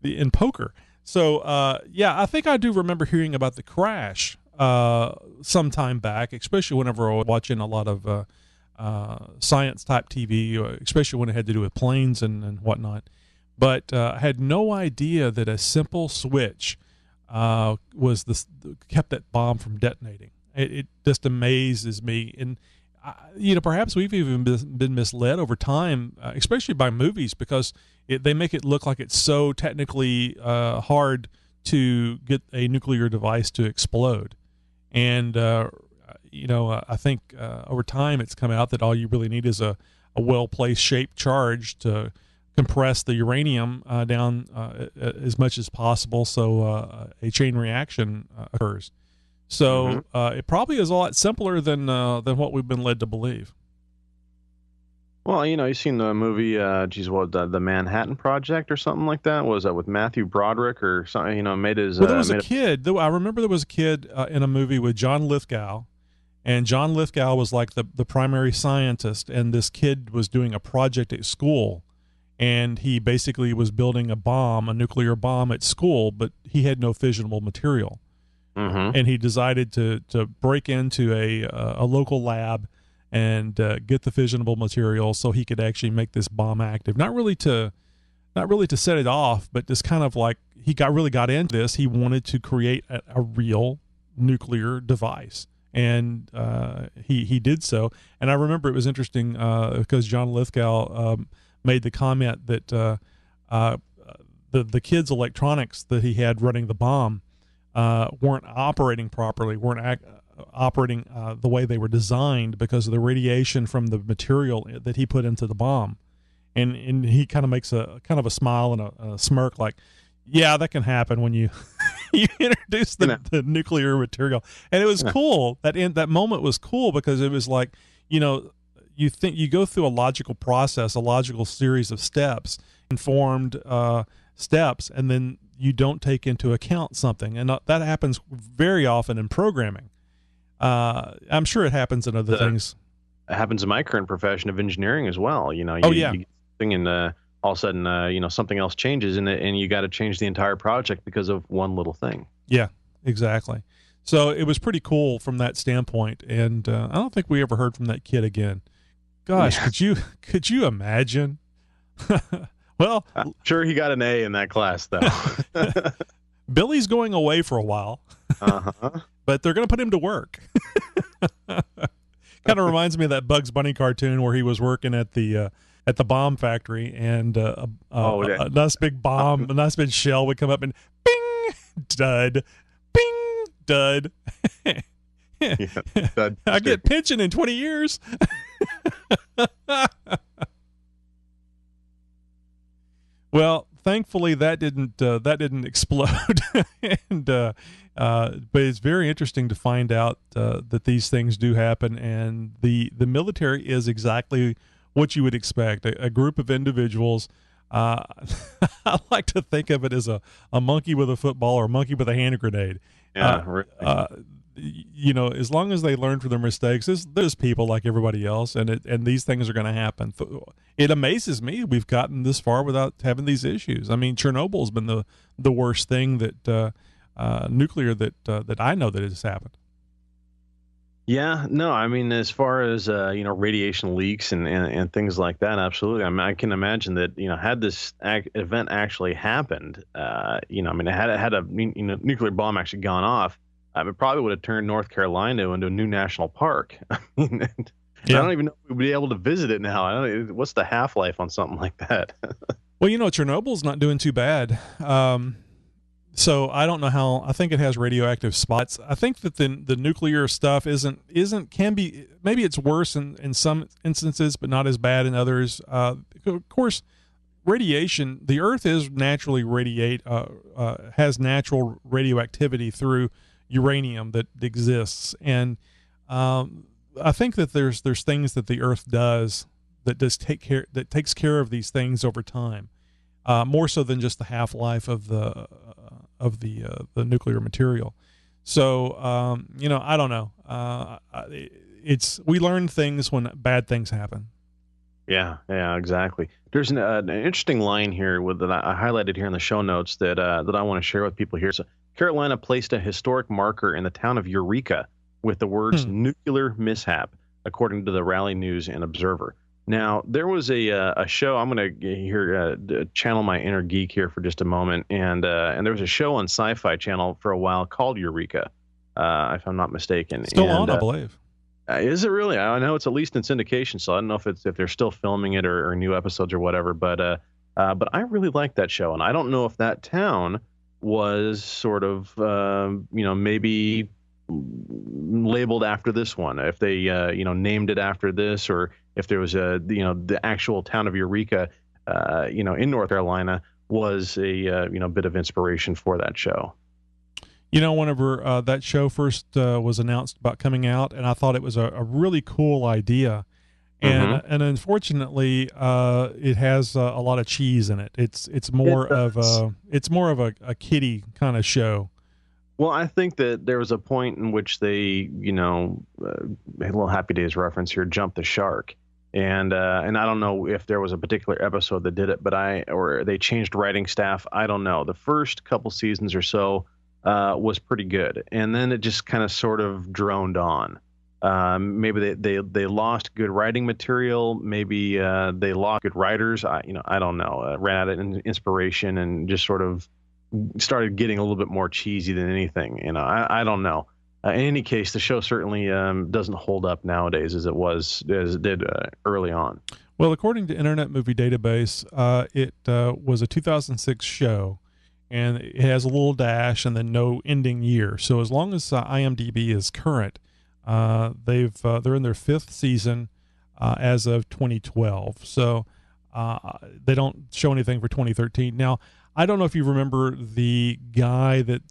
In poker. So, I think I do remember hearing about the crash some time back, especially whenever I was watching a lot of science-type TV, especially when it had to do with planes and whatnot. But I had no idea that a simple switch kept that bomb from detonating. It just amazes me. And perhaps we've even been misled over time, especially by movies, because they make it look like it's so technically hard to get a nuclear device to explode. And, I think over time it's come out that all you really need is a well-placed shaped charge to compress the uranium down as much as possible so a chain reaction occurs. So it probably is a lot simpler than what we've been led to believe. Well, you've seen the movie, the Manhattan Project or something like that? Was that with Matthew Broderick or something? Made his. Well, there was a kid. I remember there was a kid in a movie with John Lithgow, and John Lithgow was like the primary scientist, and this kid was doing a project at school, and he basically was building a nuclear bomb at school, but he had no fissionable material. Mm-hmm. And he decided to break into a local lab and get the fissionable material so he could actually make this bomb active. Not really to set it off, but just kind of like he really got into this. He wanted to create a real nuclear device, and he did so. And I remember it was interesting because John Lithgow made the comment that the kid's electronics that he had running the bomb weren't operating properly, weren't operating the way they were designed because of the radiation from the material that he put into the bomb. And he kind of makes a smile and a smirk, like, yeah, that can happen when you you introduce the nuclear material. And it was cool. That moment was cool because it was like, you think you go through a logical process, a logical series of steps, informed steps, and then you don't take into account something. And that happens very often in programming. I'm sure it happens in other things. It happens in my current profession of engineering as well. You get something and all of a sudden, something else changes and you got to change the entire project because of one little thing. Yeah, exactly. So it was pretty cool from that standpoint. And I don't think we ever heard from that kid again. Gosh, yeah. Could you imagine? Well, I'm sure he got an A in that class, though. Billy's going away for a while, but they're going to put him to work. Kind of reminds me of that Bugs Bunny cartoon where he was working at the bomb factory, and a nice big bomb, a nice big shell would come up and bing, dud, bing, dud. I get pension in 20 years. Well, thankfully that didn't explode, and but it's very interesting to find out that these things do happen, and the military is exactly what you would expect. A group of individuals. I like to think of it as a monkey with a football or a monkey with a hand grenade. Yeah, really. As long as they learn from their mistakes, there's people like everybody else, and these things are going to happen. It amazes me we've gotten this far without having these issues. I mean, Chernobyl's been the worst thing that nuclear that I know that has happened. Yeah, no, I mean, as far as radiation leaks and things like that, absolutely. I mean, I can imagine that had this event actually happened, had a nuclear bomb actually gone off. It probably would have turned North Carolina into a new national park. I don't even know if we'd be able to visit it now. What's the half-life on something like that? Well, Chernobyl's not doing too bad. So I don't know how. I think it has radioactive spots. I think that the nuclear stuff can be, maybe it's worse in some instances, but not as bad in others. Of course, radiation. The Earth is naturally has natural radioactivity through uranium that exists, and I think that there's things that the Earth does that takes care of these things over time, more so than just the half-life of the nuclear material. So I don't know. We learn things when bad things happen. Yeah, exactly. There's an interesting line here that I highlighted here in the show notes that I want to share with people here. So Carolina placed a historic marker in the town of Eureka with the words nuclear mishap, according to the Raleigh News and Observer. Now, there was a show. I'm going to channel my inner geek here for just a moment, and there was a show on Sci-Fi Channel for a while called Eureka, if I'm not mistaken. Still on, I believe. Is it really? I know it's at least in syndication, so I don't know if they're still filming it or new episodes or whatever. But I really like that show, and I don't know if that town was sort of maybe labeled after this one, if they named it after this, or if there was the actual town of Eureka in North Carolina was a bit of inspiration for that show. Whenever that show first was announced about coming out, and I thought it was a really cool idea, and unfortunately, it has a lot of cheese in it. It's more of a kiddie kind of show. Well, I think that there was a point in which they, a little Happy Days reference here, jumped the shark. And I don't know if there was a particular episode that did it, or they changed writing staff. I don't know. The first couple seasons or so was pretty good, and then it just kind of sort of droned on. Maybe they lost good writing material. Maybe they lost good writers. I don't know. Ran out of inspiration and just sort of started getting a little bit more cheesy than anything. I don't know. In any case, the show certainly doesn't hold up nowadays as it did early on. Well, according to Internet Movie Database, it was a 2006 show, and it has a little dash and then no ending year. So as long as IMDb is current, they're in their 5th season as of 2012. So they don't show anything for 2013. Now, I don't know if you remember the guy that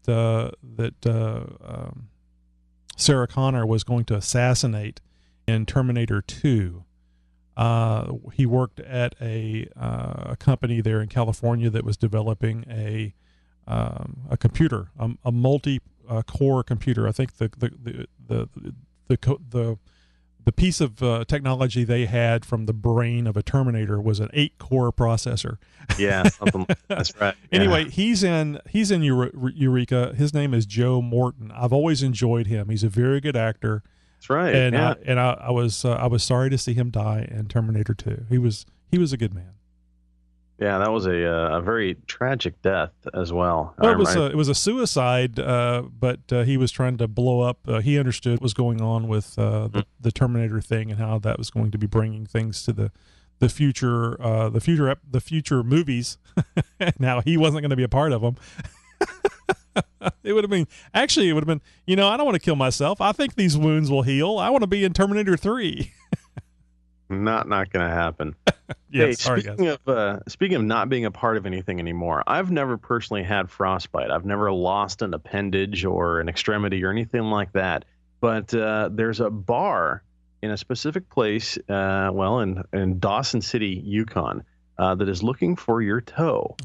Sarah Connor was going to assassinate in Terminator 2. He worked at a company there in California that was developing a computer, a multi-core computer. I think the piece of technology they had from the brain of a Terminator was an 8-core processor. Yeah, something like that's right. Anyway, he's in Eureka. His name is Joe Morton. I've always enjoyed him. He's a very good actor. That's right. And I was sorry to see him die in Terminator 2. He was a good man. Yeah, that was a very tragic death as well. Well, it was a suicide, but he was trying to blow up. He understood what was going on with the Terminator thing and how that was going to be bringing things to the future movies. Now he wasn't going to be a part of them. It would have been I don't want to kill myself. I think these wounds will heal. I want to be in Terminator 3. Not going to happen. Yeah, sorry, speaking of not being a part of anything anymore, I've never personally had frostbite. I've never lost an appendage or an extremity or anything like that. But there's a bar in a specific place, in Dawson City, Yukon, that is looking for your toe.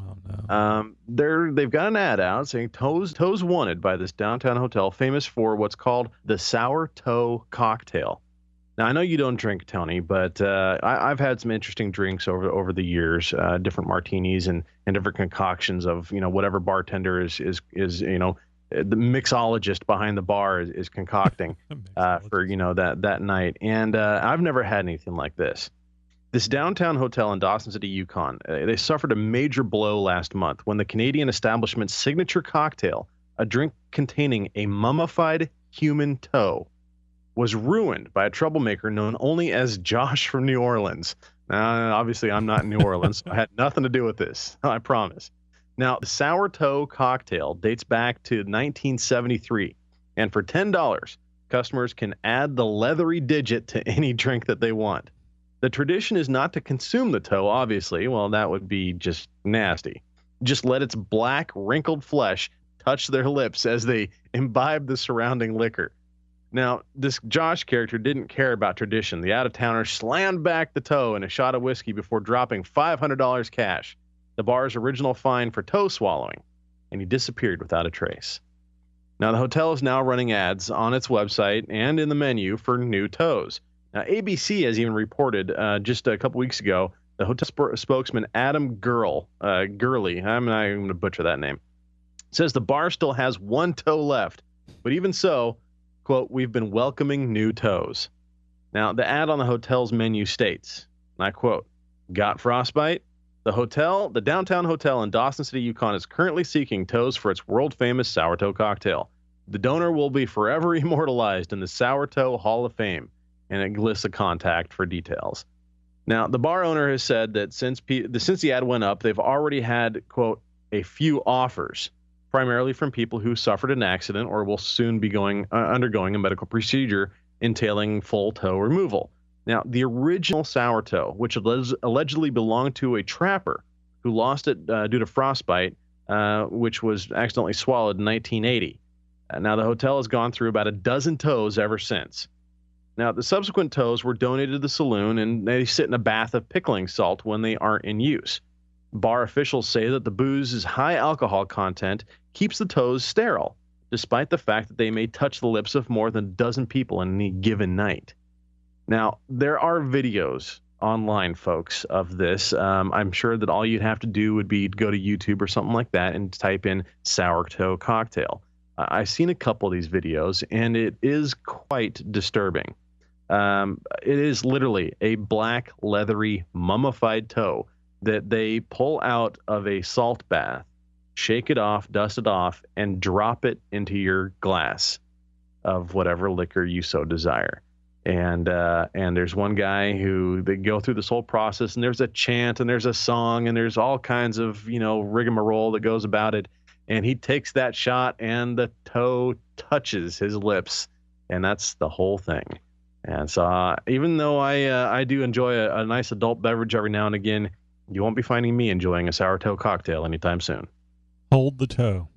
Oh, no. They've got an ad out saying toes wanted by this downtown hotel, famous for what's called the sour toe cocktail. Now, I know you don't drink, Tony, but I've had some interesting drinks over the years, different martinis and different concoctions of, whatever bartender is the mixologist behind the bar is concocting for, that night. And I've never had anything like this. This downtown hotel in Dawson City, Yukon, they suffered a major blow last month when the Canadian establishment's signature cocktail, a drink containing a mummified human toe, was ruined by a troublemaker known only as Josh from New Orleans. Now, obviously, I'm not in New Orleans. So I had nothing to do with this. I promise. Now, the sour toe cocktail dates back to 1973. And for $10, customers can add the leathery digit to any drink that they want. The tradition is not to consume the toe, obviously. Well, that would be just nasty. Just let its black, wrinkled flesh touch their lips as they imbibe the surrounding liquor. Now, this Josh character didn't care about tradition. The out-of-towner slammed back the toe in a shot of whiskey before dropping $500 cash, the bar's original fine for toe swallowing, and he disappeared without a trace. Now, the hotel is now running ads on its website and in the menu for new toes. Now, ABC has even reported just a couple weeks ago, the hotel spokesman Adam Gurley, I'm not even going to butcher that name, says the bar still has one toe left, but even so, quote, we've been welcoming new toes. Now, the ad on the hotel's menu states, and I quote, got frostbite? The downtown hotel in Dawson City, Yukon is currently seeking toes for its world-famous sour toe cocktail. The donor will be forever immortalized in the Sour Toe Hall of Fame, and it lists a contact for details. Now, the bar owner has said that since the ad went up, they've already had, quote, a few offers, primarily from people who suffered an accident or will soon be undergoing a medical procedure entailing full toe removal. Now, the original sour toe, which allegedly belonged to a trapper who lost it due to frostbite, which was accidentally swallowed in 1980. Now, the hotel has gone through about a dozen toes ever since. Now, the subsequent toes were donated to the saloon, and they sit in a bath of pickling salt when they aren't in use. Bar officials say that the booze's high alcohol content keeps the toes sterile, despite the fact that they may touch the lips of more than a dozen people in any given night. Now, there are videos online, folks, of this. I'm sure that all you'd have to do would be go to YouTube or something like that and type in sour toe cocktail. I've seen a couple of these videos, and it is quite disturbing. It is literally a black, leathery, mummified toe that they pull out of a salt bath, shake it off, dust it off, and drop it into your glass of whatever liquor you so desire. And there's one guy who they go through this whole process, and there's a chant, and there's a song, and there's all kinds of, rigmarole that goes about it. And he takes that shot, and the toe touches his lips, and that's the whole thing. And so even though I do enjoy a nice adult beverage every now and again, you won't be finding me enjoying a sour toe cocktail anytime soon. Hold the toe.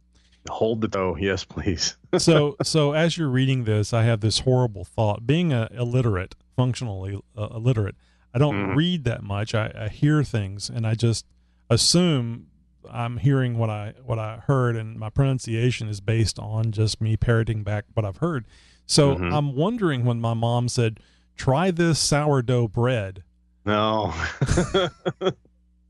Hold the toe. Yes, please. So as you're reading this, I have this horrible thought. Being illiterate, functionally illiterate, I don't read that much. I hear things, and I just assume I'm hearing what I heard, and my pronunciation is based on just me parroting back what I've heard. So I'm wondering, when my mom said, try this sourdough bread. No.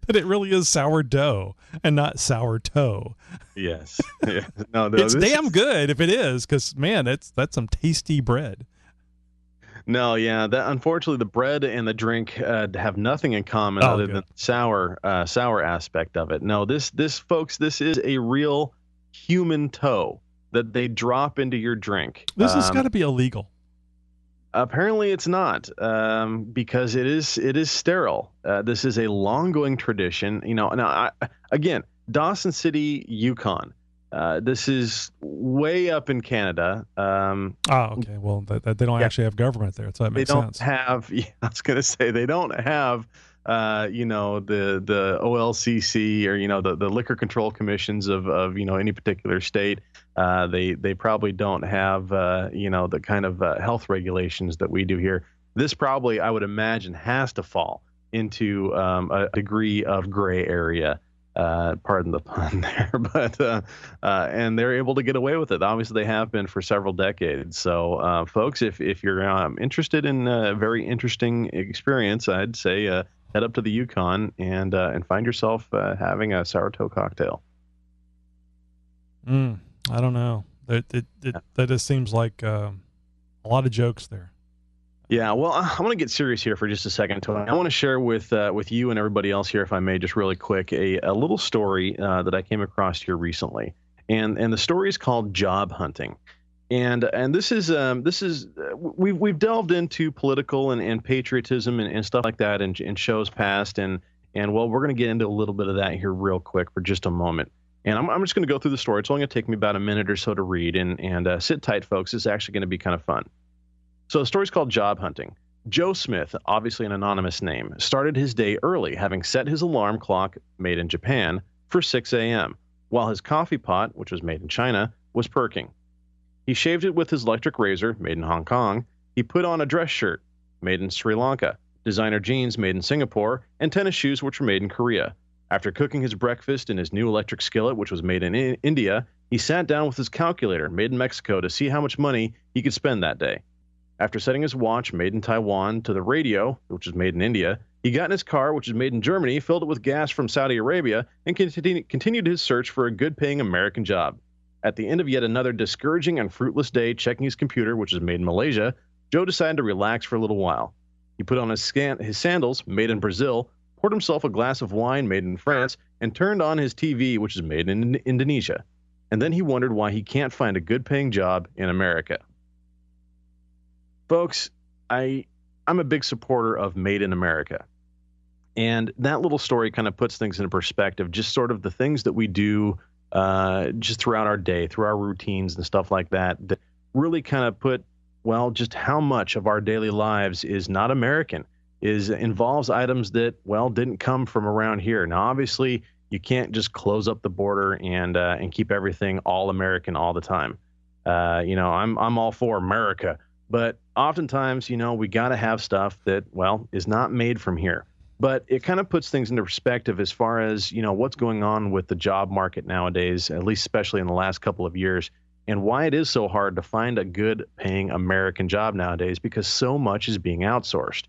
That it really is sourdough and not sour toe. Yes. Yeah. No, it's damn good if it is, because, man, that's some tasty bread. No, yeah. Unfortunately, the bread and the drink have nothing in common other than the sour aspect of it. No, this folks, this is a real human toe that they drop into your drink. This has got to be illegal. Apparently it's not, because it is sterile. This is a long-going tradition. Now, again, Dawson City, Yukon. This is way up in Canada. Okay. Well, they don't actually have government there, so that makes sense. They don't have. Yeah, I was going to say they don't have. The OLCC or the liquor control commissions of any particular state. They probably don't have the kind of health regulations that we do here. This probably, I would imagine, has to fall into a degree of gray area. Pardon the pun there, but and they're able to get away with it. Obviously, they have been for several decades. So, folks, if you're interested in a very interesting experience, I'd say head up to the Yukon and find yourself having a sour toe cocktail. I don't know. That just seems like a lot of jokes there. Yeah, well, I want to get serious here for just a second, Tony. I want to share with you and everybody else here, if I may, just really quick, a little story that I came across here recently, and the story is called Job Hunting, and this is we've delved into political and patriotism and stuff like that in shows past, and well, we're going to get into a little bit of that here real quick for just a moment. And I'm just going to go through the story. It's only going to take me about a minute or so to read, and sit tight, folks. It's actually going to be kind of fun. So the story's called Job Hunting. Joe Smith, obviously an anonymous name, started his day early, having set his alarm clock, made in Japan, for 6 a.m., while his coffee pot, which was made in China, was perking. He shaved it with his electric razor, made in Hong Kong. He put on a dress shirt, made in Sri Lanka, designer jeans made in Singapore, and tennis shoes, which were made in Korea. After cooking his breakfast in his new electric skillet, which was made in India, he sat down with his calculator, made in Mexico, to see how much money he could spend that day. After setting his watch, made in Taiwan, to the radio, which was made in India, he got in his car, which was made in Germany, filled it with gas from Saudi Arabia, and continued his search for a good-paying American job. At the end of yet another discouraging and fruitless day checking his computer, which was made in Malaysia, Joe decided to relax for a little while. He put on his sandals, made in Brazil, poured himself a glass of wine made in France, and turned on his TV, which is made in Indonesia. And then he wondered why he can't find a good-paying job in America. Folks, I'm a big supporter of Made in America. And that little story kind of puts things into perspective, just sort of the things that we do just throughout our day, through our routines and stuff like that, that really kind of put, well, just how much of our daily lives is not American, involves items that, well, didn't come from around here. Now, obviously, you can't just close up the border and keep everything all American all the time. I'm all for America. But oftentimes, we got to have stuff that, well, is not made from here. But it kind of puts things into perspective as far as, what's going on with the job market nowadays, at least especially in the last couple of years, and why it is so hard to find a good paying American job nowadays, because so much is being outsourced.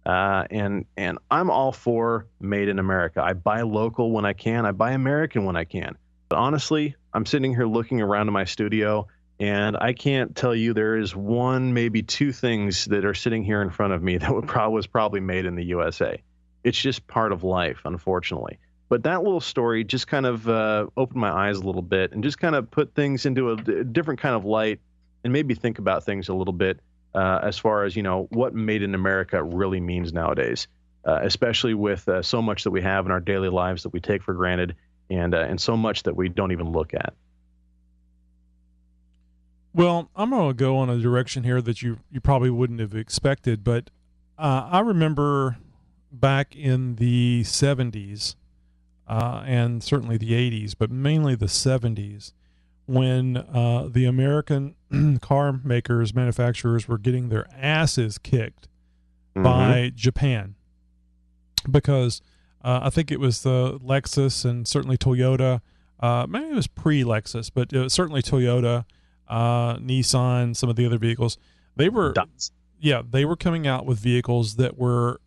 And I'm all for made in America. I buy local when I can. I buy American when I can. But honestly, I'm sitting here looking around in my studio, and I can't tell you there is one, maybe two things that are sitting here in front of me that was probably made in the USA. It's just part of life, unfortunately. But that little story just kind of opened my eyes a little bit and just kind of put things into a different kind of light and made me think about things a little bit as far as, what made in America really means nowadays, especially with so much that we have in our daily lives that we take for granted and so much that we don't even look at. Well, I'm going to go on a direction here that you probably wouldn't have expected, but I remember back in the 70s and certainly the 80s, but mainly the 70s, when the American car makers, manufacturers were getting their asses kicked by Japan. Because I think it was the Lexus and certainly Toyota, maybe it was pre-Lexus, but it was certainly Toyota, Nissan, some of the other vehicles. They were coming out with vehicles that were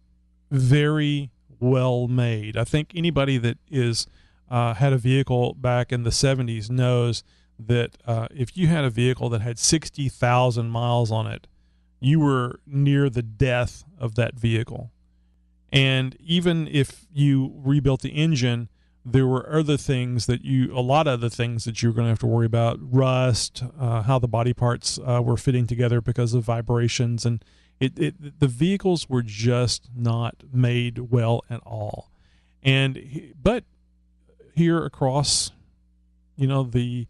very well made. I think anybody that is had a vehicle back in the 70s knows that if you had a vehicle that had 60,000 miles on it, you were near the death of that vehicle. And even if you rebuilt the engine, there were a lot of other things that you were going to have to worry about: rust, how the body parts were fitting together because of vibrations, and the vehicles were just not made well at all. But here across, the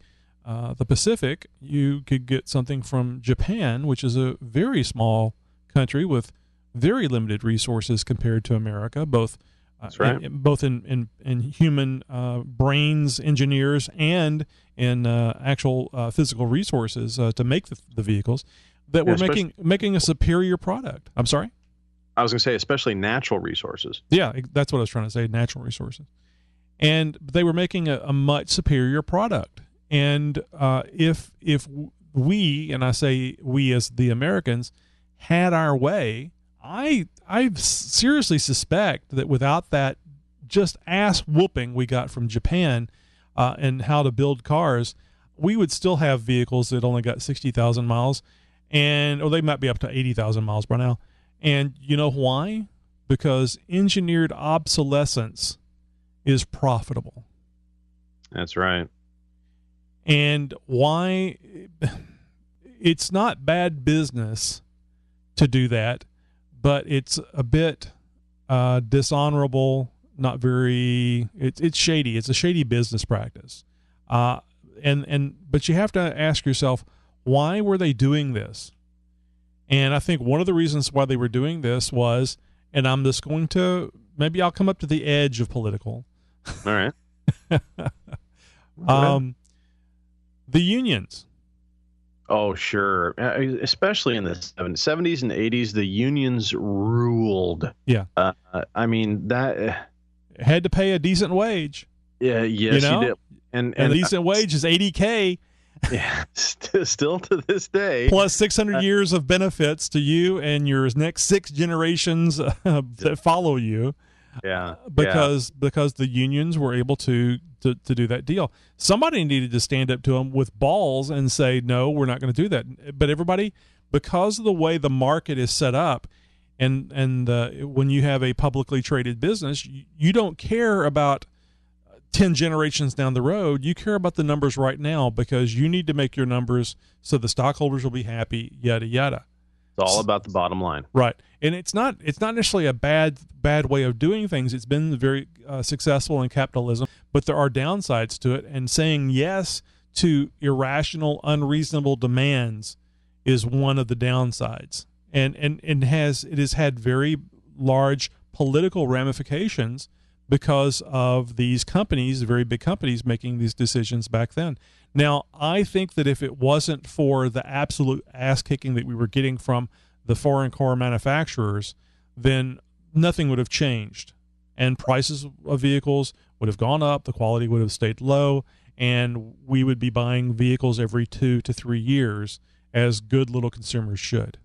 Pacific, you could get something from Japan, which is a very small country with very limited resources compared to America, both That's right. both in human brains, engineers, and in actual physical resources to make the vehicles that we're making a superior product. I'm sorry? I was going to say, especially natural resources. Yeah, that's what I was trying to say, natural resources. And they were making a much superior product. And if we, and I say we as the Americans, had our way, I seriously suspect that without that just ass whooping we got from Japan and how to build cars, we would still have vehicles that only got 60,000 miles, or they might be up to 80,000 miles by now. And you know why? Because engineered obsolescence is profitable. That's right. And why? It's not bad business to do that, but it's a bit dishonorable, not very, it's shady. It's a shady business practice. But you have to ask yourself, why were they doing this? And I think one of the reasons why they were doing this was, and I'm just going to, maybe I'll come up to the edge of political. All right. The unions. Oh, sure. Especially in the 70s and 80s, the unions ruled. Yeah. I mean, that had to pay a decent wage. Yeah. Yes, you did. And a decent wage is $80K. Yeah, still to this day. Plus 600 years of benefits to you and your next 6 generations that follow you. Yeah. Because the unions were able to do that deal. Somebody needed to stand up to them with balls and say, no, we're not going to do that. But everybody, because of the way the market is set up, and when you have a publicly traded business, you don't care about 10 generations down the road. You care about the numbers right now because you need to make your numbers so the stockholders will be happy, yada, yada. It's all about the bottom line. Right. And it's not necessarily a bad way of doing things. It's been very successful in capitalism, but there are downsides to it. And saying yes to irrational, unreasonable demands is one of the downsides. And it has had very large political ramifications because of these companies, very big companies, making these decisions back then. Now, I think that if it wasn't for the absolute ass kicking that we were getting from the foreign car manufacturers, then nothing would have changed. And prices of vehicles would have gone up, the quality would have stayed low, and we would be buying vehicles every 2 to 3 years, as good little consumers should.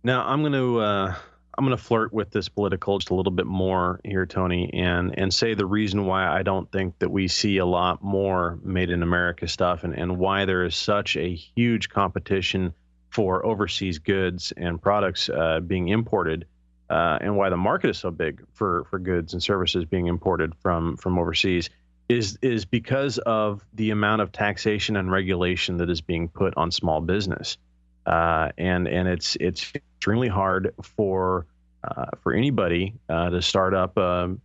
Now, I'm going to flirt with this political just a little bit more here, Tony, and say the reason why I don't think that we see a lot more made in America stuff, and why there is such a huge competition for overseas goods and products being imported, and why the market is so big for goods and services being imported from overseas is because of the amount of taxation and regulation that is being put on small business, and it's extremely hard for anybody to start up a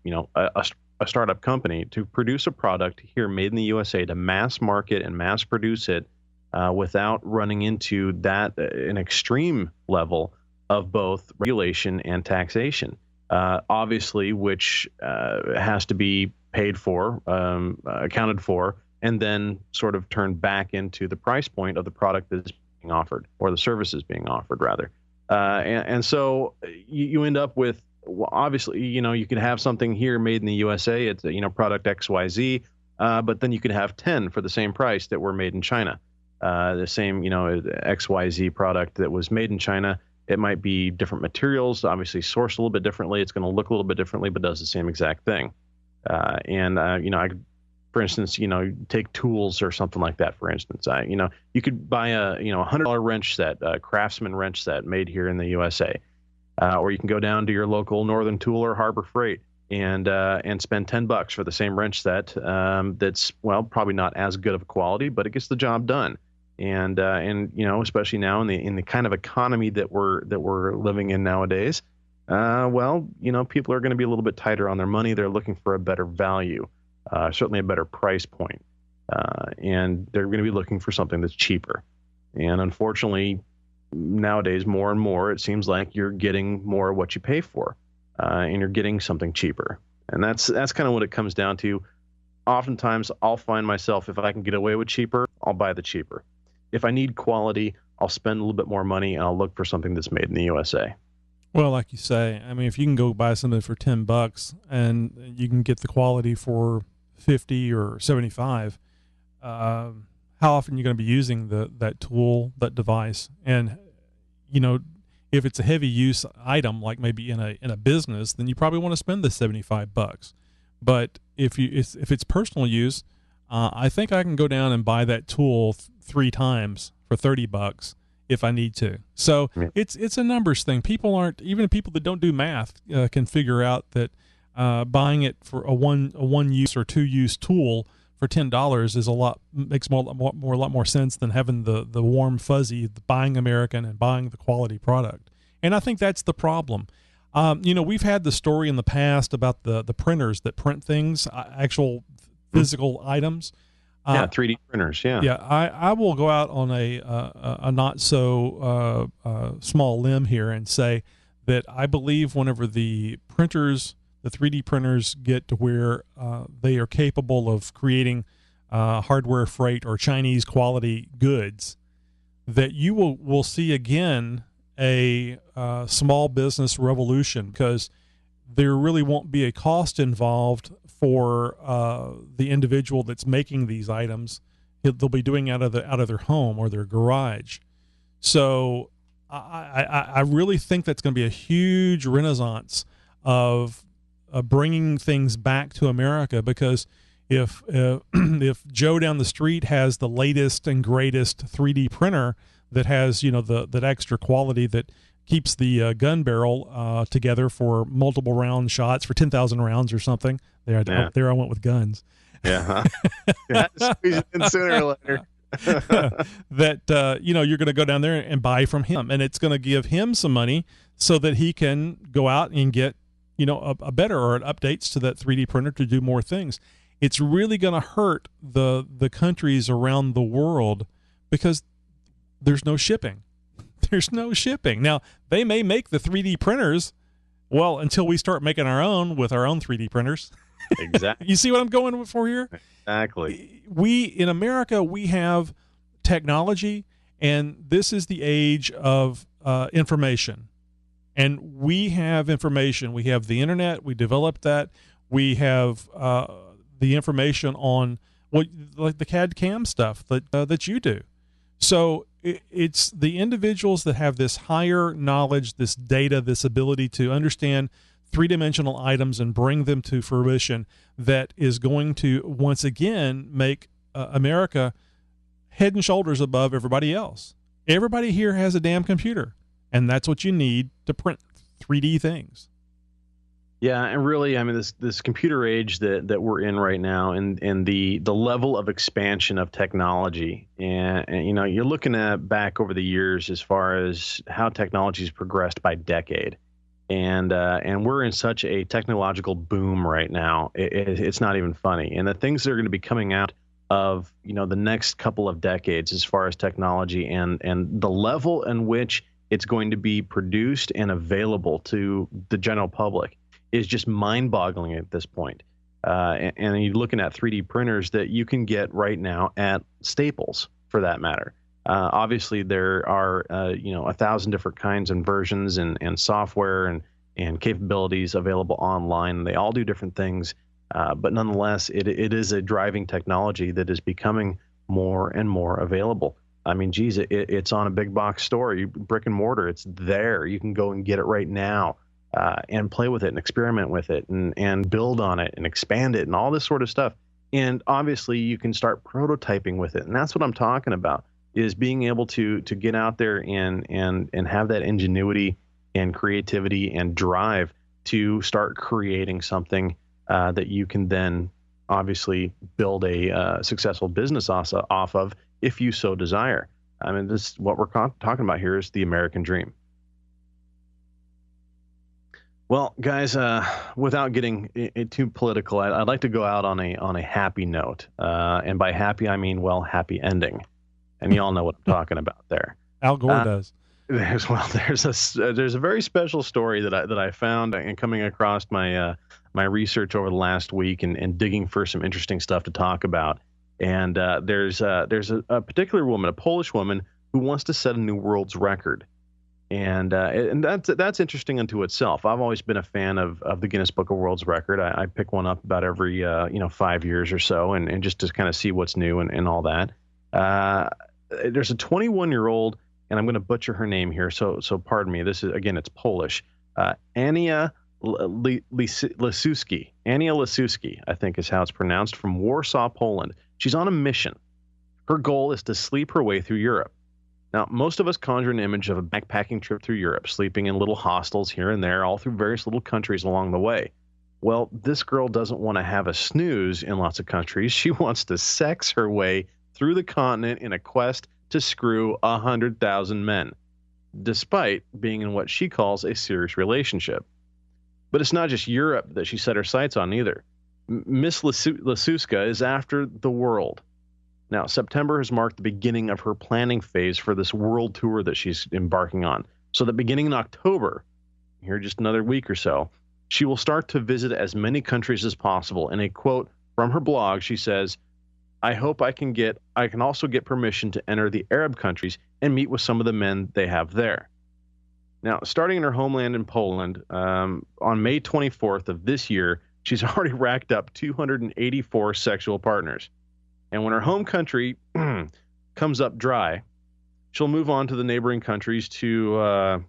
startup company to produce a product here made in the USA, to mass market and mass produce it without running into an extreme level of both regulation and taxation, obviously, which has to be paid for, accounted for, and then sort of turned back into the price point of the product that is being offered, or the services being offered, rather. And so you end up with, well, obviously, you could have something here made in the USA. It's, product XYZ, but then you could have 10 for the same price that were made in China. The same, XYZ product that was made in China. It might be different materials, obviously sourced a little bit differently. It's going to look a little bit differently, but does the same exact thing. For instance, take tools or something like that. For instance, you could buy a $100 wrench set, a Craftsman wrench set made here in the USA, or you can go down to your local Northern Tool or Harbor Freight and spend $10 for the same wrench set. That's probably not as good of a quality, but it gets the job done. And especially now in the kind of economy that we're living in nowadays, people are going to be a little bit tighter on their money. They're looking for a better value. Certainly a better price point, and they're going to be looking for something that's cheaper. And unfortunately, nowadays, more and more, it seems like you're getting more of what you pay for, and you're getting something cheaper. And that's kind of what it comes down to. Oftentimes, I'll find myself, if I can get away with cheaper, I'll buy the cheaper. If I need quality, I'll spend a little bit more money, and I'll look for something that's made in the USA. Well, like you say, I mean, if you can go buy something for $10 and you can get the quality for 50 or 75, how often are you going to be using that tool, that device? And if it's a heavy use item, like maybe in a business, then you probably want to spend the $75. But if it's personal use, I think I can go down and buy that tool 3 times for $30 if I need to. So yeah. It's a numbers thing. Even people that don't do math can figure out that buying it for a one use or 2 use tool for $10 is makes a lot more sense than having the warm fuzzy, buying American and buying the quality product. And I think that's the problem. We've had the story in the past about the printers that print things, actual physical items. 3D printers. Yeah. Yeah. I will go out on a not so small limb here and say that I believe whenever the 3D printers get to where they are capable of creating hardware freight or Chinese quality goods, that you will see again a small business revolution, because there really won't be a cost involved for the individual that's making these items. They'll be doing out of their home or their garage. So I really think that's going to be a huge renaissance of bringing things back to America, because if Joe down the street has the latest and greatest 3D printer that has that extra quality that keeps the gun barrel together for multiple round shots for 10,000 rounds or something. There I went with guns. Yeah, squeeze it in sooner or later. That you're going to go down there and buy from him, and it's going to give him some money so that he can go out and get a better, or it updates to that 3D printer to do more things. It's really going to hurt the countries around the world, because there's no shipping. There's no shipping. Now, they may make the 3D printers, until we start making our own with our own 3D printers. Exactly. You see what I'm going for here? Exactly. We in America, we have technology, and this is the age of information. And we have information. We have the internet. We developed that. We have the information on like the CAD CAM stuff that you do. So it's the individuals that have this higher knowledge, this data, this ability to understand three-dimensional items and bring them to fruition that is going to once again make America head and shoulders above everybody else. Everybody here has a damn computer, and that's what you need to print 3D things. Yeah, and really, I mean, this computer age that we're in right now, and the level of expansion of technology, and you know, you're looking at back over the years as far as how technology has progressed by decade, and we're in such a technological boom right now. It's not even funny, and the things that are going to be coming out of, you know, the next couple of decades as far as technology and the level in which it's going to be produced and available to the general public is just mind-boggling at this point. And you're looking at 3D printers that you can get right now at Staples, for that matter. Obviously, there are 1,000 different kinds and versions and software and capabilities available online. They all do different things, but nonetheless, it is a driving technology that is becoming more and more available. I mean, geez, it's on a big box store, brick and mortar. It's there. You can go and get it right now. And play with it and experiment with it and build on it and expand it and all this sort of stuff. And obviously you can start prototyping with it. And that's what I'm talking about, is being able to get out there and have that ingenuity and creativity and drive to start creating something that you can then obviously build a successful business off of if you so desire. I mean, this what we're talking about here is the American dream. Well, guys, without getting too political, I'd like to go out on a happy note, and by happy I mean, well, happy ending, and you all know what I'm talking about there. Al Gore does. There's a very special story that I found and coming across my research over the last week and digging for some interesting stuff to talk about. And there's a particular woman, a Polish woman, who wants to set a new world's record. And that's interesting unto itself. I've always been a fan of the Guinness Book of World's Record. I pick one up about every 5 years or so, and just to kind of see what's new and all that. There's a 21-year-old, and I'm going to butcher her name here, so pardon me. This is, again, it's Polish. Ania Lasuski. Ania Lasuski, I think is how it's pronounced, from Warsaw, Poland. She's on a mission. Her goal is to sleep her way through Europe. Now, most of us conjure an image of a backpacking trip through Europe, sleeping in little hostels here and there, all through various little countries along the way. Well, this girl doesn't want to have a snooze in lots of countries. She wants to sex her way through the continent in a quest to screw 100,000 men, despite being in what she calls a serious relationship. But it's not just Europe that she set her sights on either. Miss Lasuska is after the world. Now, September has marked the beginning of her planning phase for this world tour that she's embarking on. So that beginning in October, here just another week or so, she will start to visit as many countries as possible. In a quote from her blog, she says, I hope I can also get permission to enter the Arab countries and meet with some of the men they have there. Now, starting in her homeland in Poland, on May 24th of this year, she's already racked up 284 sexual partners. And when her home country comes up dry, she'll move on to the neighboring countries to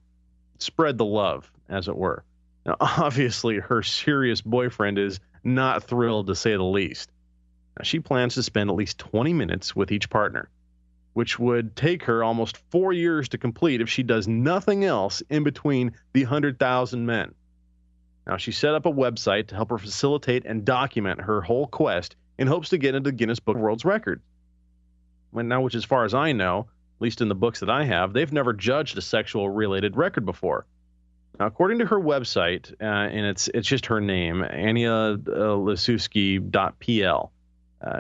spread the love, as it were. Now, obviously, her serious boyfriend is not thrilled, to say the least. Now, she plans to spend at least 20 minutes with each partner, which would take her almost 4 years to complete if she does nothing else in between the 100,000 men. Now, she set up a website to help her facilitate and document her whole quest in hopes to get into Guinness Book of World Records. Now, which as far as I know, at least in the books that I have, they've never judged a sexual-related record before. Now, according to her website, and it's just her name, anialasuski.pl,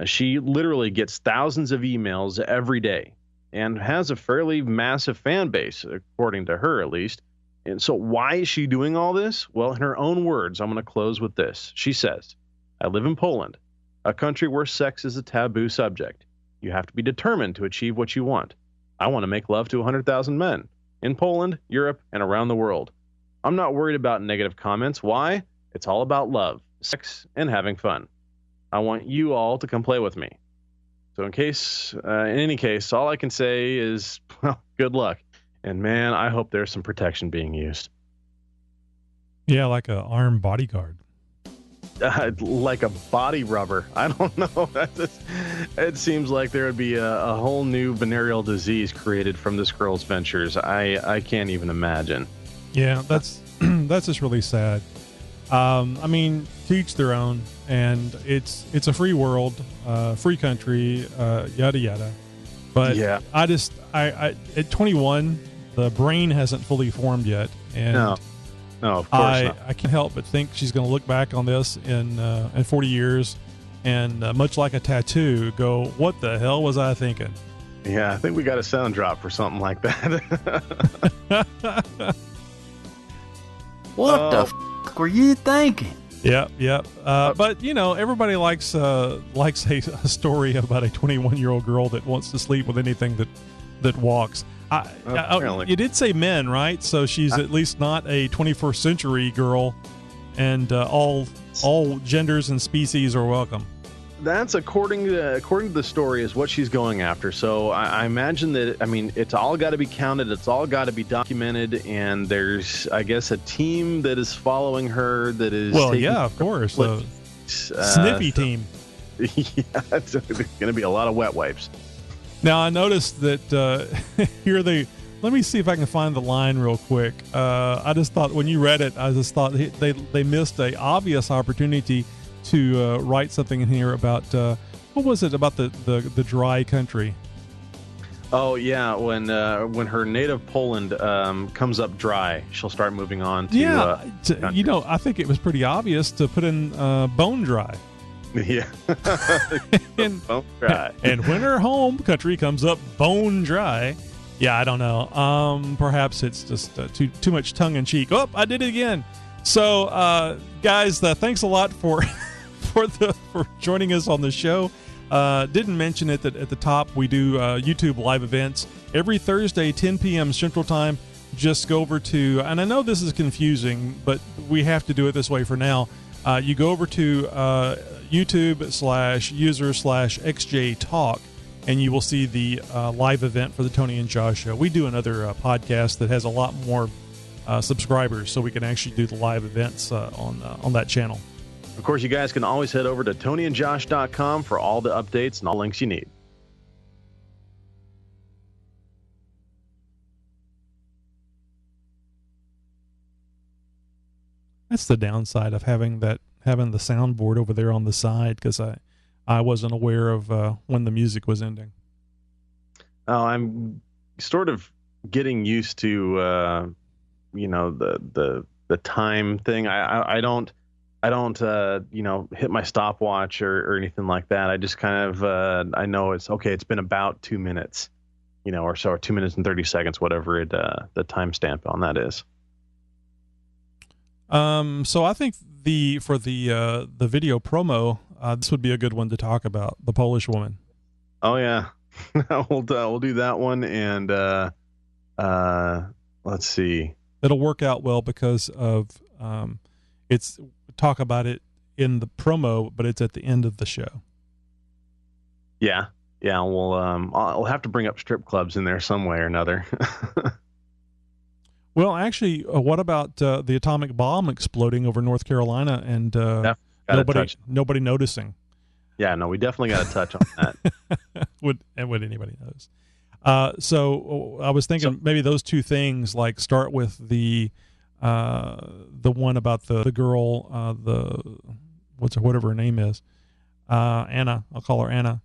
she literally gets thousands of emails every day and has a fairly massive fan base, according to her at least. And so why is she doing all this? Well, in her own words, I'm going to close with this. She says, I live in Poland, a country where sex is a taboo subject. You have to be determined to achieve what you want. I want to make love to 100,000 men in Poland, Europe, and around the world. I'm not worried about negative comments. Why? It's all about love, sex, and having fun. I want you all to come play with me. So in any case, all I can say is, well, good luck. And man, I hope there's some protection being used. Yeah, like a armed bodyguard. Like a body rubber. I don't know. It seems like there would be a whole new venereal disease created from this girl's ventures. I can't even imagine. Yeah, that's just really sad. I mean, to each their own, and it's a free world, free country, yada yada. But yeah, I at 21, the brain hasn't fully formed yet, and no, of course not. I can't help but think she's going to look back on this in 40 years, and much like a tattoo, go, "What the hell was I thinking?" Yeah, I think we got a sound drop for something like that. What the f*** were you thinking? Yep. But everybody likes a story about a 21-year-old girl that wants to sleep with anything that walks. You did say men, right? So she's at least not a 21st century girl, and all genders and species are welcome. That's according to the story is what she's going after. So I imagine that, it's all got to be counted. It's all got to be documented. And there's, I guess, a team that is following her that is. Well, yeah, of course. Sniffy team. Yeah, it's going to be a lot of wet wipes. Now, I noticed that let me see if I can find the line real quick. I just thought when you read it, I just thought they missed a obvious opportunity to write something in here about what was it about the dry country? Oh yeah, when her native Poland comes up dry, she'll start moving on to I think it was pretty obvious to put in bone dry. Yeah, bone dry. And when her home country comes up bone dry, yeah, I don't know. Perhaps it's just too much tongue in cheek. Oh, I did it again. So, guys, thanks a lot for joining us on the show. Didn't mention it at the top. We do YouTube live events every Thursday, 10 p.m. Central Time. Just go over to, and I know this is confusing, but we have to do it this way for now. You go over to YouTube/user/xjtalk, and you will see the live event for the Tony and Josh Show. We do another podcast that has a lot more subscribers, so we can actually do the live events on that channel. Of course, you guys can always head over to tonyandjosh.com for all the updates and all links you need. That's the downside of having the soundboard over there on the side, because I wasn't aware of when the music was ending. Oh, I'm sort of getting used to the time thing. I don't hit my stopwatch or anything like that. I just kind of I know it's okay. It's been about 2 minutes, or so, or 2 minutes and 30 seconds, whatever the timestamp on that is. So I think for the video promo, this would be a good one to talk about, the Polish woman. Oh yeah, we'll do that one, and let's see. It'll work out well because of it's talk about it in the promo, but it's at the end of the show. Yeah. We'll I'll have to bring up strip clubs in there some way or another. Well, actually, what about the atomic bomb exploding over North Carolina and nobody noticing? Yeah, no, we definitely got to touch on that. Would anybody notice? So I was thinking maybe those two things, like start with the one about the girl, whatever her name is, Anna. I'll call her Anna,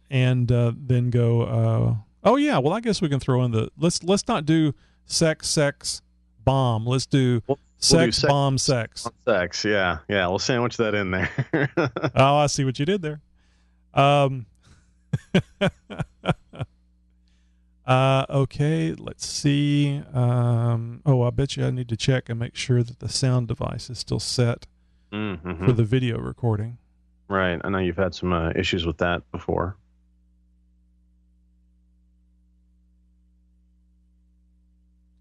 and then go. Oh yeah, well I guess we can throw in let's not do sex bomb. Let's do sex bomb sex. Sex, yeah. We'll sandwich that in there. Oh, I see what you did there. Okay, let's see. I bet you I need to check and make sure that the sound device is still set Mm-hmm. for the video recording. Right. I know you've had some issues with that before.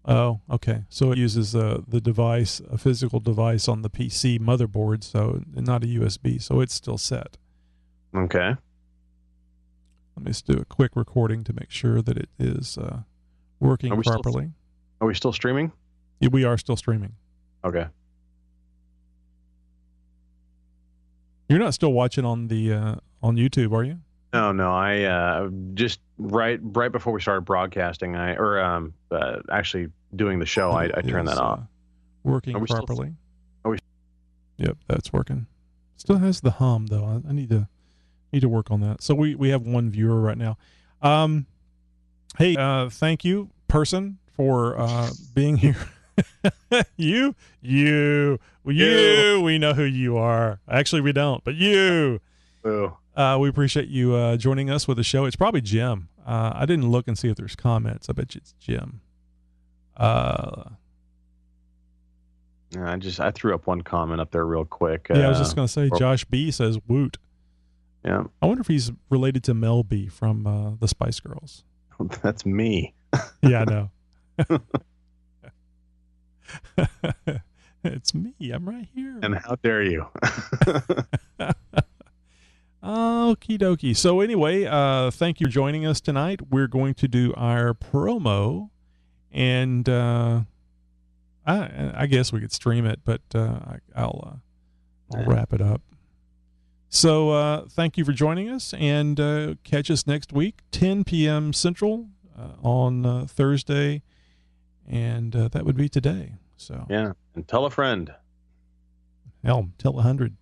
Oh, okay. So it uses the device, a physical device on the PC motherboard, so not a USB. So it's still set. Okay. Let me just do a quick recording to make sure that it is working properly. Are we still streaming? Yeah, we are still streaming. Okay. You're not still watching on the on YouTube, are you? No. I just right before we started broadcasting, actually doing the show, I turned that off. Working properly. Yep, that's working. Still has the hum though. I need to work on that. So we have one viewer right now. Hey, thank you, person, for being here. You, we know who you are. Actually, we don't, but you. Oh. We appreciate you joining us with the show. It's probably Jim. I didn't look and see if there's comments. I bet you it's Jim. I threw up one comment up there real quick. Yeah, I was just gonna say, Josh B says woot. Yeah. I wonder if he's related to Mel B from the Spice Girls. That's me. Yeah, I know. It's me. I'm right here. And how dare you? Okie dokie. So anyway, thank you for joining us tonight. We're going to do our promo, and I guess we could stream it, but I'll wrap it up. So thank you for joining us, and catch us next week, 10 p.m. Central on Thursday, and that would be today. So yeah, and tell a friend. Hell, tell 100.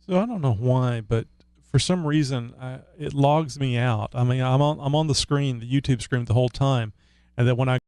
So I don't know why, but for some reason it logs me out. I mean, I'm on the screen, the YouTube screen, the whole time, and then when I